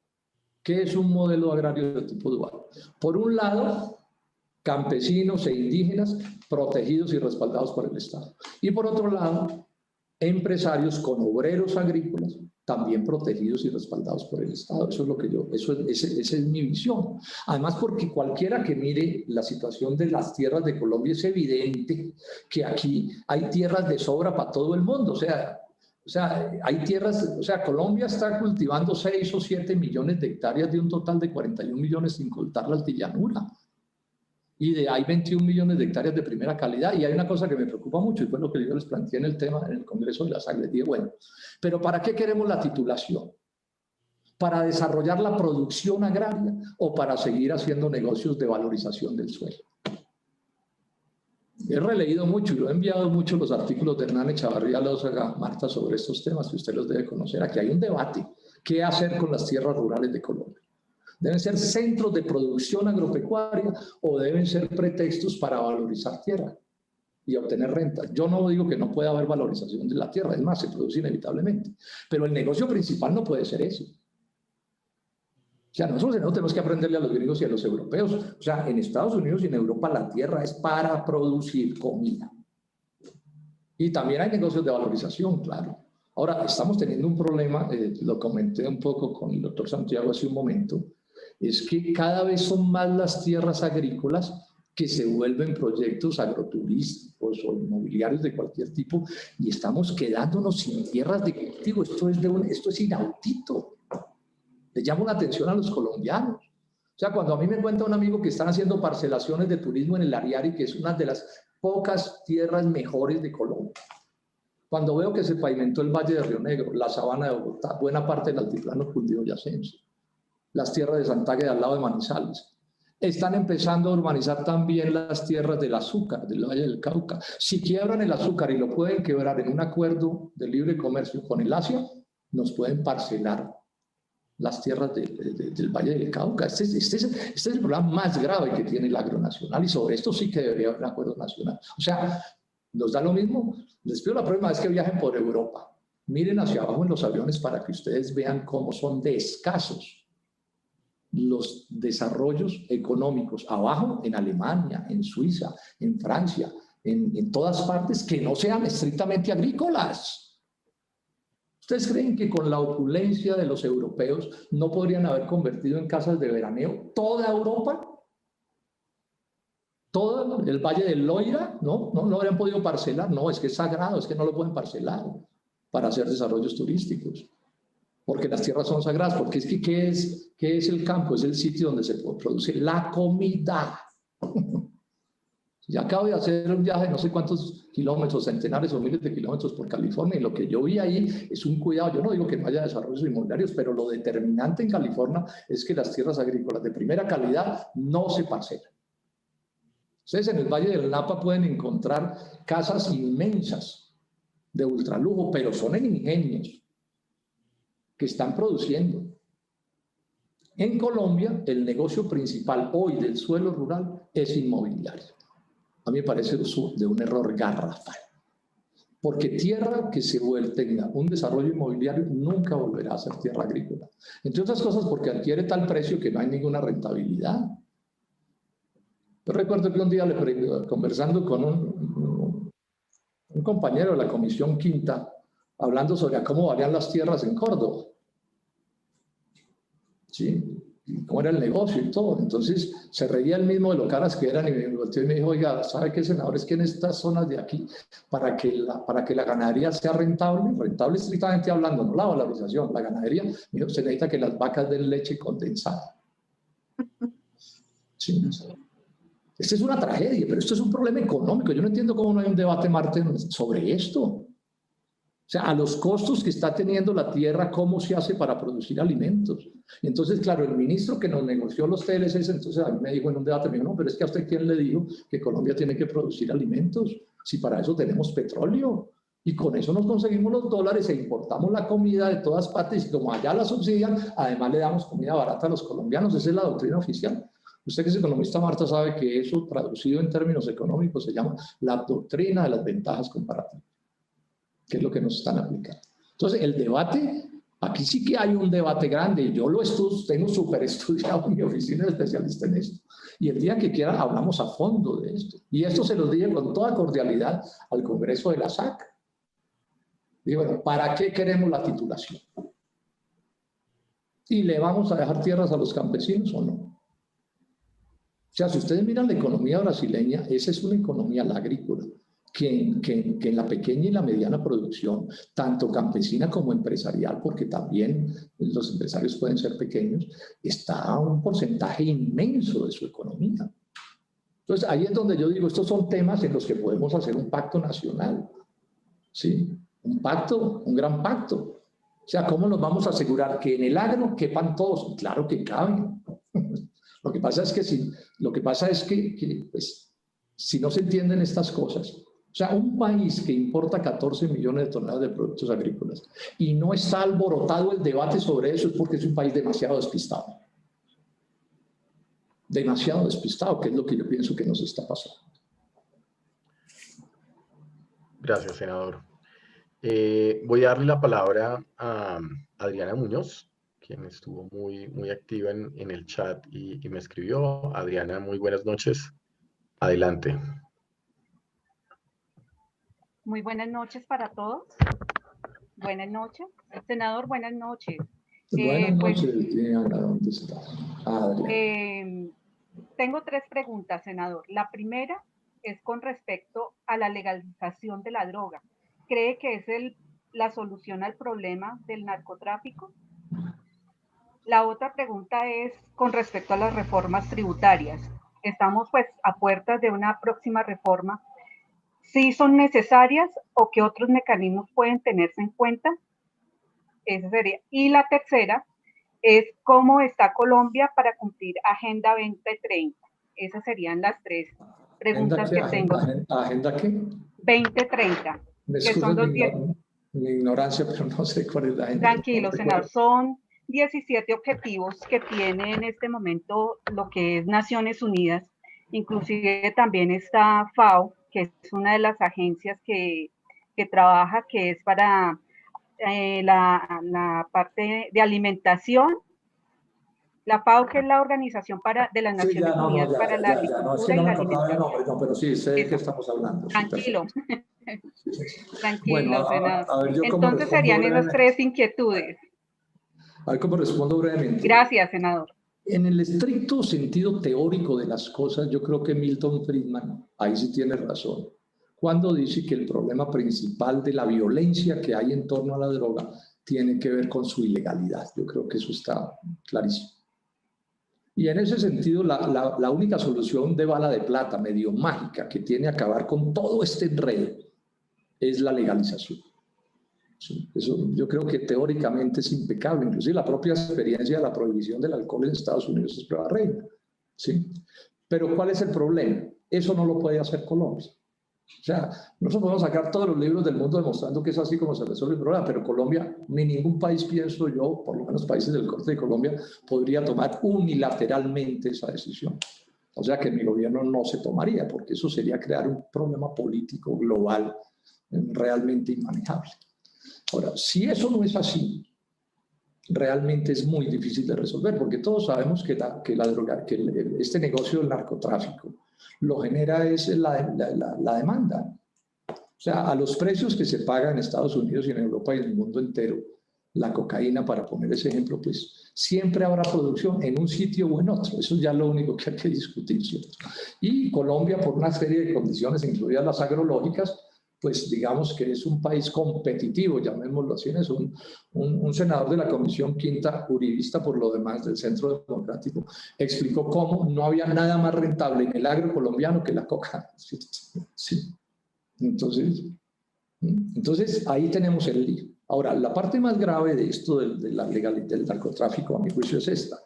¿Qué es un modelo agrario de tipo dual? Por un lado, campesinos e indígenas protegidos y respaldados por el Estado. Y por otro lado, empresarios con obreros agrícolas también protegidos y respaldados por el Estado. Eso es lo que esa es mi visión. Además, porque cualquiera que mire la situación de las tierras de Colombia es evidente que aquí hay tierras de sobra para todo el mundo. O sea, hay tierras, o sea, Colombia está cultivando 6 o 7 millones de hectáreas de un total de 41 millones sin contar la altillanura. Y hay 21 millones de hectáreas de primera calidad. Y hay una cosa que me preocupa mucho, y fue lo que yo les planteé en el tema, en el Congreso de la SAC. Les dije, bueno, ¿pero para qué queremos la titulación? ¿Para desarrollar la producción agraria o para seguir haciendo negocios de valorización del suelo? He releído mucho y lo he enviado mucho los artículos de Hernán Echavarría Lózaga, Marta, sobre estos temas que usted los debe conocer. Aquí hay un debate. ¿Qué hacer con las tierras rurales de Colombia? ¿Deben ser centros de producción agropecuaria o deben ser pretextos para valorizar tierra y obtener rentas? Yo no digo que no pueda haber valorización de la tierra, es más, se produce inevitablemente. Pero el negocio principal no puede ser ese. O sea, nosotros tenemos que aprenderle a los gringos y a los europeos. O sea, en Estados Unidos y en Europa la tierra es para producir comida. Y también hay negocios de valorización, claro. Ahora, estamos teniendo un problema, lo comenté un poco con el doctor Santiago hace un momento, es que cada vez son más las tierras agrícolas que se vuelven proyectos agroturísticos o inmobiliarios de cualquier tipo y estamos quedándonos sin tierras de cultivo. Esto es inaudito. Le llamo la atención a los colombianos. O sea, cuando a mí me cuenta un amigo que están haciendo parcelaciones de turismo en el Ariari, que es una de las pocas tierras mejores de Colombia. Cuando veo que se pavimentó el Valle de Río Negro, la sabana de Bogotá, buena parte del altiplano cundiboyacense, las tierras de Santague al lado de Manizales. Están empezando a urbanizar también las tierras del azúcar, del Valle del Cauca. Si quiebran el azúcar y lo pueden quebrar en un acuerdo de libre comercio con el Asia, nos pueden parcelar las tierras del Valle del Cauca. Este es el problema más grave que tiene el agronacional, y sobre esto sí que debería haber un acuerdo nacional. O sea, ¿nos da lo mismo? Les pido la próxima vez que viajen por Europa, miren hacia abajo en los aviones para que ustedes vean cómo son de escasos los desarrollos económicos abajo, en Alemania, en Suiza, en Francia, en todas partes que no sean estrictamente agrícolas. ¿Ustedes creen que con la opulencia de los europeos no podrían haber convertido en casas de veraneo toda Europa? ¿Todo el Valle del Loira? No habrían podido parcelar. No, es que es sagrado, es que no lo pueden parcelar para hacer desarrollos turísticos. Porque las tierras son sagradas, porque es que ¿qué es el campo? Es el sitio donde se produce la comida. Ya acabo de hacer un viaje de no sé cuántos kilómetros, centenares o miles de kilómetros por California, y lo que yo vi ahí es un cuidado. Yo no digo que no haya desarrollos inmobiliarios, pero lo determinante en California es que las tierras agrícolas de primera calidad no se parcelan. Ustedes en el Valle del Napa pueden encontrar casas inmensas de ultralujo, pero son en ingenios que están produciendo. En Colombia, el negocio principal hoy del suelo rural es inmobiliario. A mí me parece de un error garrafal, porque tierra que tenga un desarrollo inmobiliario nunca volverá a ser tierra agrícola. Entre otras cosas porque adquiere tal precio que no hay ninguna rentabilidad. Yo recuerdo que un día, conversando con un compañero de la Comisión Quinta, hablando sobre cómo valían las tierras en Córdoba, ¿sí? Y cómo era el negocio y todo. Entonces se reía él mismo de lo caras que eran, y me dijo, oiga, ¿sabe qué, senador? Es que en estas zonas de aquí, para que la ganadería sea rentable estrictamente hablando, no la valorización, la ganadería, se necesita que las vacas den leche condensada. Sí. Esta es una tragedia, pero esto es un problema económico. Yo no entiendo cómo no hay un debate, Martín, sobre esto. O sea, a los costos que está teniendo la tierra, ¿cómo se hace para producir alimentos? Y entonces, claro, el ministro que nos negoció los TLCs, entonces a mí me dijo en un debate, me dijo, no, pero es que a usted quién le dijo que Colombia tiene que producir alimentos, si para eso tenemos petróleo. Y con eso nos conseguimos los dólares e importamos la comida de todas partes, y como allá la subsidian, además le damos comida barata a los colombianos. Esa es la doctrina oficial. Usted que es economista, Marta, sabe que eso, traducido en términos económicos, se llama la doctrina de las ventajas comparativas, que es lo que nos están aplicando. Entonces, el debate, aquí sí que hay un debate grande, y yo lo tengo súper estudiado en mi oficina de especialista en esto. Y el día que quieran hablamos a fondo de esto. Y esto se los dije con toda cordialidad al Congreso de la SAC. Digo, bueno, ¿para qué queremos la titulación? ¿Y le vamos a dejar tierras a los campesinos o no? O sea, si ustedes miran la economía brasileña, esa es una economía, la agrícola, que en la pequeña y la mediana producción, tanto campesina como empresarial, porque también los empresarios pueden ser pequeños, está un porcentaje inmenso de su economía. Entonces, ahí es donde yo digo, estos son temas en los que podemos hacer un pacto nacional, ¿sí? Un pacto, un gran pacto. O sea, ¿cómo nos vamos a asegurar que en el agro quepan todos? Claro que caben. Lo que pasa es que pues, si no se entienden estas cosas, o sea, un país que importa 14 millones de toneladas de productos agrícolas y no está alborotado el debate sobre eso, es porque es un país demasiado despistado. Demasiado despistado, que es lo que yo pienso que nos está pasando. Gracias, senador. Voy a darle la palabra a Adriana Muñoz, quien estuvo muy activa en el chat y me escribió. Adriana, muy buenas noches. Adelante. Muy buenas noches para todos. Buenas noches. Senador, buenas noches. Buenas noches, Diana, ¿dónde está? Tengo 3 preguntas, senador. La primera es con respecto a la legalización de la droga. ¿Cree que es la solución al problema del narcotráfico? La otra pregunta es con respecto a las reformas tributarias. Estamos pues a puertas de una próxima reforma. ¿Sí son necesarias o qué otros mecanismos pueden tenerse en cuenta? Esa sería. Y la tercera es cómo está Colombia para cumplir Agenda 2030. Esas serían las 3 preguntas que tengo. ¿Agenda qué? 2030. Me excuso mi ignorancia, pero no sé cuál es la agenda. Tranquilo, senador. Son 17 objetivos que tiene en este momento lo que es Naciones Unidas. Inclusive también está FAO, que es una de las agencias que trabaja, que es para la parte de alimentación. La FAO, que es la Organización de las Naciones Unidas para la Agricultura y la Alimentación. No, pero sí, sé de qué estamos hablando. Tranquilo. Tranquilo, bueno, senador. A ver, yo entonces serían esas 3 inquietudes. A ver cómo respondo brevemente. Gracias, senador. En el estricto sentido teórico de las cosas, yo creo que Milton Friedman, ahí sí tiene razón, cuando dice que el problema principal de la violencia que hay en torno a la droga tiene que ver con su ilegalidad. Yo creo que eso está clarísimo. Y en ese sentido, la única solución de bala de plata, medio mágica, que tiene que acabar con todo este enredo, es la legalización. Sí, eso yo creo que teóricamente es impecable. Inclusive la propia experiencia de la prohibición del alcohol en Estados Unidos es prueba reina. ¿Sí? Pero ¿cuál es el problema? Eso no lo puede hacer Colombia. O sea, nosotros podemos sacar todos los libros del mundo demostrando que es así como se resuelve el problema, pero Colombia, ni ningún país, pienso yo, por lo menos países del corte de Colombia, podría tomar unilateralmente esa decisión. O sea que mi gobierno no se tomaría, porque eso sería crear un problema político global realmente inmanejable. Ahora, si eso no es así, realmente es muy difícil de resolver, porque todos sabemos que este negocio del narcotráfico lo genera es la demanda. O sea, a los precios que se pagan en Estados Unidos y en Europa y en el mundo entero, la cocaína, para poner ese ejemplo, pues siempre habrá producción en un sitio o en otro. Eso ya es lo único que hay que discutir, ¿cierto? Y Colombia, por una serie de condiciones, incluidas las agrológicas, pues digamos que es un país competitivo, llamémoslo así. Es un senador de la Comisión Quinta, uribista por lo demás, del Centro Democrático, explicó cómo no había nada más rentable en el agro colombiano que la coca. Sí. Entonces, ahí tenemos el lío. Ahora, la parte más grave de esto del narcotráfico, a mi juicio, es esta.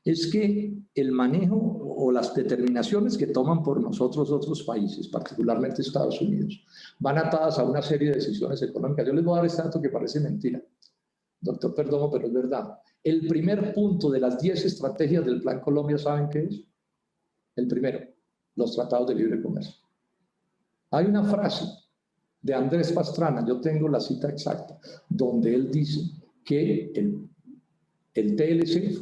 Es que el manejo o las determinaciones que toman por nosotros otros países, particularmente Estados Unidos, van atadas a una serie de decisiones económicas. Yo les voy a dar este dato que parece mentira, doctor Perdomo, pero es verdad. El primer punto de las 10 estrategias del Plan Colombia, ¿saben qué es? El primero, los tratados de libre comercio. Hay una frase de Andrés Pastrana, yo tengo la cita exacta, donde él dice que el TLC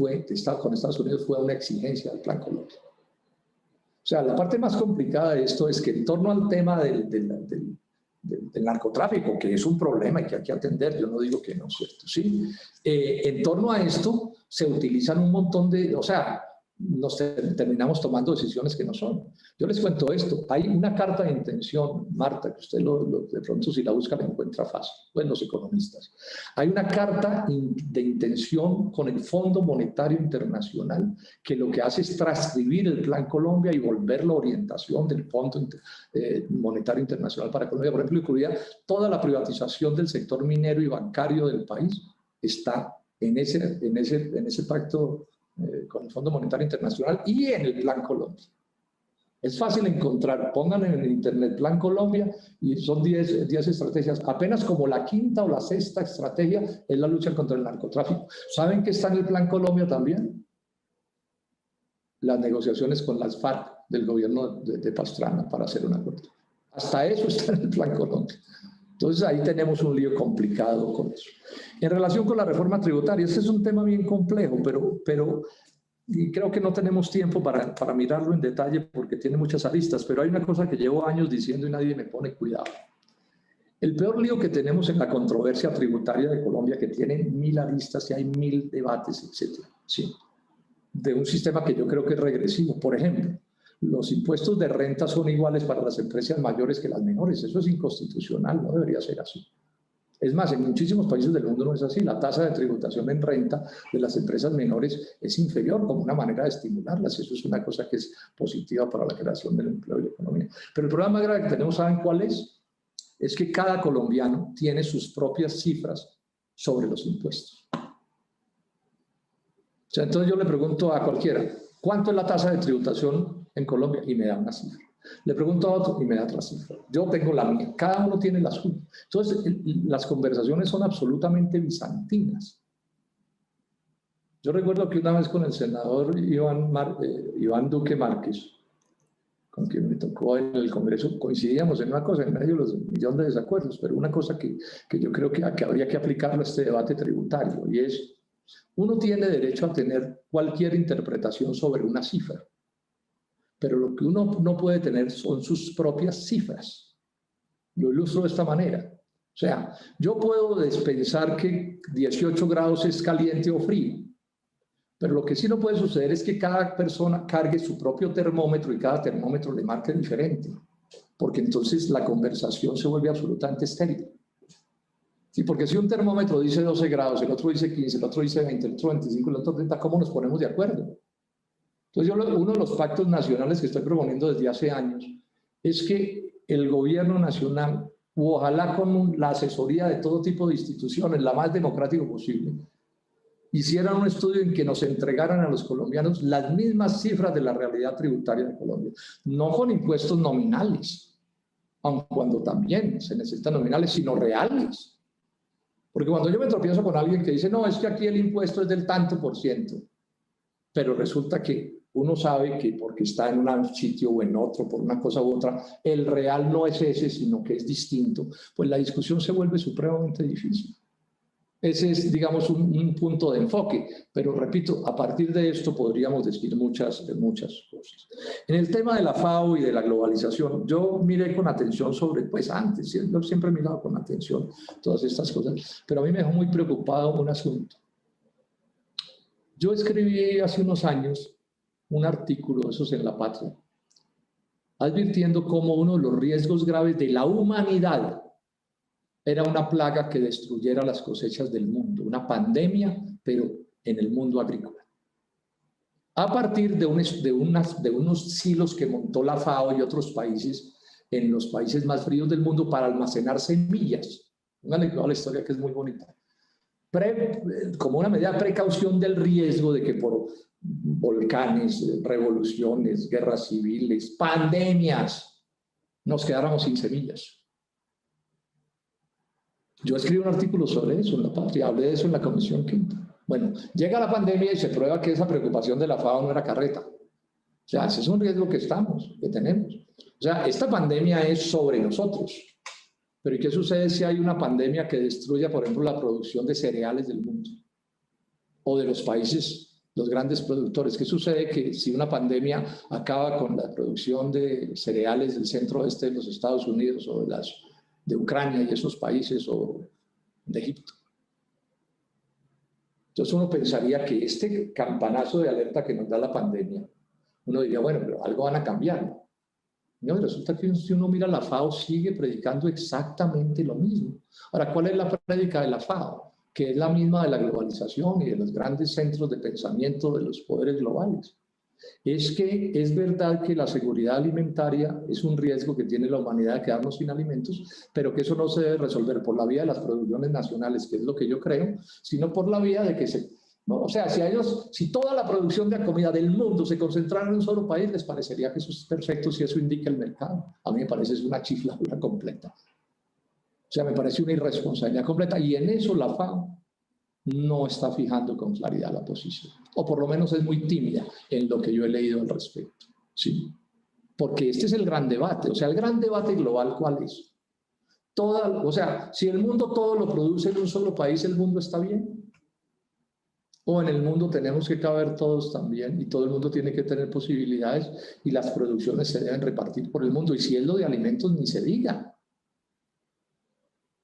con Estados Unidos fue una exigencia del Plan Colombia. O sea, la parte más complicada de esto es que en torno al tema del narcotráfico, que es un problema y que hay que atender, yo no digo que no, ¿cierto? Sí, en torno a esto se utilizan un montón de, o sea, nos terminamos tomando decisiones que no son. Yo les cuento esto, hay una carta de intención, Marta, que usted de pronto si la busca la encuentra fácil, pues los economistas. Hay una carta de intención con el Fondo Monetario Internacional que lo que hace es transcribir el Plan Colombia y volver la orientación del Fondo Monetario Internacional para Colombia. Por ejemplo, incluida toda la privatización del sector minero y bancario del país está en ese pacto con el Fondo Monetario Internacional y en el Plan Colombia. Es fácil encontrar, pongan en el internet Plan Colombia y son 10 estrategias. Apenas como la quinta o la sexta estrategia es la lucha contra el narcotráfico. ¿Saben qué está en el Plan Colombia también? Las negociaciones con las FARC del gobierno de Pastrana para hacer un acuerdo. Hasta eso está en el Plan Colombia. Entonces ahí tenemos un lío complicado con eso. En relación con la reforma tributaria, este es un tema bien complejo, pero y creo que no tenemos tiempo para mirarlo en detalle porque tiene muchas aristas, pero hay una cosa que llevo años diciendo y nadie me pone cuidado. El peor lío que tenemos en la controversia tributaria de Colombia, que tiene 1000 aristas y hay 1000 debates, etcétera, ¿sí? De un sistema que yo creo que es regresivo. Por ejemplo, los impuestos de renta son iguales para las empresas mayores que las menores. Eso es inconstitucional, no debería ser así. Es más, en muchísimos países del mundo no es así. La tasa de tributación en renta de las empresas menores es inferior como una manera de estimularlas. Eso es una cosa que es positiva para la creación del empleo y la economía. Pero el problema más grave que tenemos, ¿saben cuál es? Es que cada colombiano tiene sus propias cifras sobre los impuestos. O sea, entonces yo le pregunto a cualquiera, ¿cuánto es la tasa de tributación en Colombia? Y me da una cifra. Le pregunto a otro y me da otra cifra. Yo tengo la mía, cada uno tiene la suya. Entonces, las conversaciones son absolutamente bizantinas. Yo recuerdo que una vez con el senador Iván Duque Márquez, con quien me tocó en el Congreso, coincidíamos en una cosa, en medio de los millones de desacuerdos, pero una cosa que yo creo que habría que aplicarlo a este debate tributario, y es, uno tiene derecho a tener cualquier interpretación sobre una cifra, pero lo que uno no puede tener son sus propias cifras. Lo ilustro de esta manera. O sea, yo puedo pensar que 18 grados es caliente o frío, pero lo que sí no puede suceder es que cada persona cargue su propio termómetro y cada termómetro le marque diferente, porque entonces la conversación se vuelve absolutamente estéril. Sí, porque si un termómetro dice 12 grados, el otro dice 15, el otro dice 20, el otro 25, el otro 30, ¿cómo nos ponemos de acuerdo? Entonces, uno de los pactos nacionales que estoy proponiendo desde hace años es que el gobierno nacional, ojalá con la asesoría de todo tipo de instituciones, la más democrática posible, hicieran un estudio en que nos entregaran a los colombianos las mismas cifras de la realidad tributaria de Colombia, no con impuestos nominales, aun cuando también se necesitan nominales, sino reales. Porque cuando yo me tropiezo con alguien que dice, no, es que aquí el impuesto es del tanto por ciento, pero resulta que uno sabe que porque está en un sitio o en otro, por una cosa u otra, el real no es ese, sino que es distinto, pues la discusión se vuelve supremamente difícil. Ese es, digamos, un punto de enfoque, pero repito, a partir de esto podríamos decir muchas cosas. En el tema de la FAO y de la globalización, yo miré con atención sobre, pues antes, yo siempre he mirado con atención todas estas cosas, pero a mí me dejó muy preocupado un asunto. Yo escribí hace unos años un artículo, esos en La Patria, advirtiendo cómo uno de los riesgos graves de la humanidad era una plaga que destruyera las cosechas del mundo, una pandemia, pero en el mundo agrícola. A partir de unos silos que montó la FAO y otros países en los países más fríos del mundo para almacenar semillas. Pónganle cuidado a la historia, que es muy bonita. Como una medida de precaución del riesgo de que por volcanes, revoluciones, guerras civiles, pandemias, nos quedáramos sin semillas. Yo escribí un artículo sobre eso en La Patria, hablé de eso en la Comisión Quinta. Bueno, llega la pandemia y se prueba que esa preocupación de la FAO no era carreta. O sea, ese es un riesgo que tenemos. O sea, esta pandemia es sobre nosotros. Pero ¿y qué sucede si hay una pandemia que destruya, por ejemplo, la producción de cereales del mundo? O de los países, los grandes productores. ¿Qué sucede que si una pandemia acaba con la producción de cereales del centro-oeste de los Estados Unidos o de Ucrania y esos países, o de Egipto? Entonces uno pensaría que este campanazo de alerta que nos da la pandemia, uno diría, bueno, pero algo van a cambiar. No, resulta que si uno mira, la FAO sigue predicando exactamente lo mismo. Ahora, ¿cuál es la prédica de la FAO? Que es la misma de la globalización y de los grandes centros de pensamiento de los poderes globales. Es que es verdad que la seguridad alimentaria es un riesgo que tiene la humanidad de quedarnos sin alimentos, pero que eso no se debe resolver por la vía de las producciones nacionales, que es lo que yo creo, sino por la vía de que ¿no? O sea, si toda la producción de comida del mundo se concentrara en un solo país, les parecería que eso es perfecto si eso indica el mercado. A mí me parece es una chifladura completa. O sea, me parece una irresponsabilidad completa, y en eso la FAO no está fijando con claridad la posición, o por lo menos es muy tímida en lo que yo he leído al respecto, ¿sí? Porque este es el gran debate. O sea, el gran debate global, ¿cuál es? O sea, si el mundo todo lo produce en un solo país, ¿el mundo está bien? O en el mundo tenemos que caber todos también, y todo el mundo tiene que tener posibilidades, y las producciones se deben repartir por el mundo. Y si es lo de alimentos, ni se diga.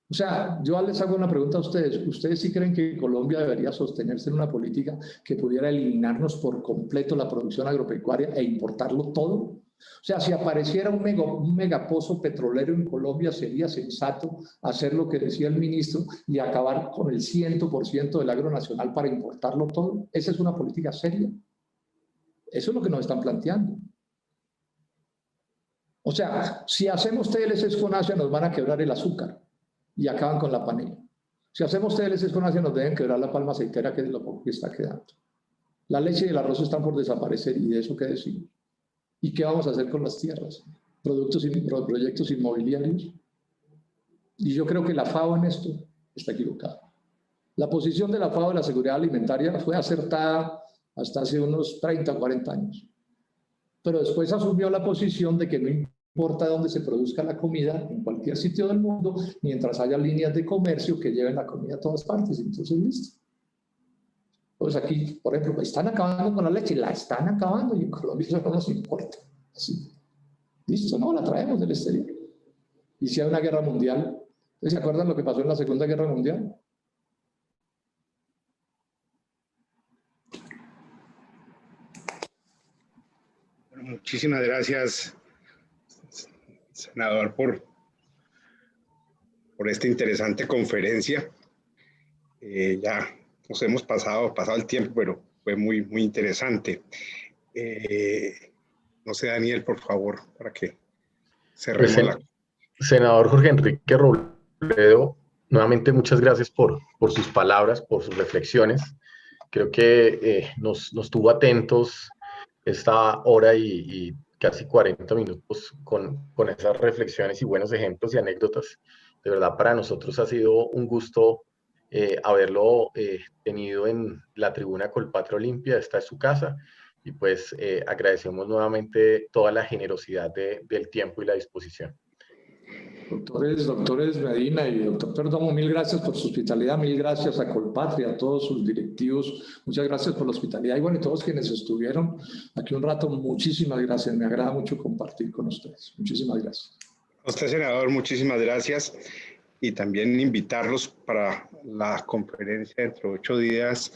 O sea, yo les hago una pregunta a ustedes. ¿Ustedes sí creen que Colombia debería sostenerse en una política que pudiera eliminarnos por completo la producción agropecuaria e importarlo todo? O sea, si apareciera un megapozo petrolero en Colombia, ¿sería sensato hacer lo que decía el ministro y acabar con el 100% del agro nacional para importarlo todo? ¿Esa es una política seria? Eso es lo que nos están planteando. O sea, si hacemos TLCs con Asia, nos van a quebrar el azúcar y acaban con la panela. Si hacemos TLCs con Asia, nos deben quebrar la palma aceitera, que es lo poco que está quedando. La leche y el arroz están por desaparecer, y de eso qué decir. ¿Y qué vamos a hacer con las tierras? Proyectos inmobiliarios. Y yo creo que la FAO en esto está equivocada. La posición de la FAO de la seguridad alimentaria fue acertada hasta hace unos 30 o 40 años. Pero después asumió la posición de que no importa dónde se produzca la comida, en cualquier sitio del mundo, mientras haya líneas de comercio que lleven la comida a todas partes. Entonces, listo. Pues aquí, por ejemplo, están acabando con la leche, la están acabando, y en Colombia eso no nos importa. Sí. Listo, no, la traemos del exterior. Y si hay una guerra mundial, ¿se acuerdan lo que pasó en la Segunda Guerra Mundial? Bueno, muchísimas gracias, senador, por esta interesante conferencia. Ya nos hemos pasado el tiempo, pero fue muy interesante. No sé, Daniel, por favor, para que cerremos pues, senador Jorge Enrique Robledo, nuevamente muchas gracias por sus palabras, por sus reflexiones. Creo que nos tuvo atentos esta hora y casi 40 minutos con esas reflexiones y buenos ejemplos y anécdotas. De verdad, para nosotros ha sido un gusto haberlo tenido en la tribuna Colpatria Olimpia. Esta es su casa, y pues agradecemos nuevamente toda la generosidad del tiempo y la disposición. Doctores Medina y doctor Perdomo, mil gracias por su hospitalidad, mil gracias a Colpatria, a todos sus directivos, muchas gracias por la hospitalidad, y bueno, y todos quienes estuvieron aquí un rato, muchísimas gracias, me agrada mucho compartir con ustedes, muchísimas gracias. A usted, senador, muchísimas gracias, y también invitarlos para la conferencia dentro de 8 días.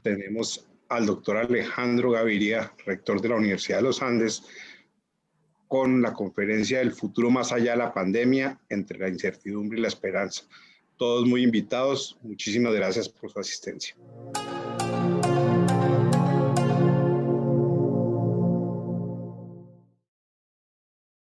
Tenemos al doctor Alejandro Gaviria, rector de la Universidad de los Andes, con la conferencia del futuro más allá de la pandemia, entre la incertidumbre y la esperanza. Todos muy invitados. Muchísimas gracias por su asistencia.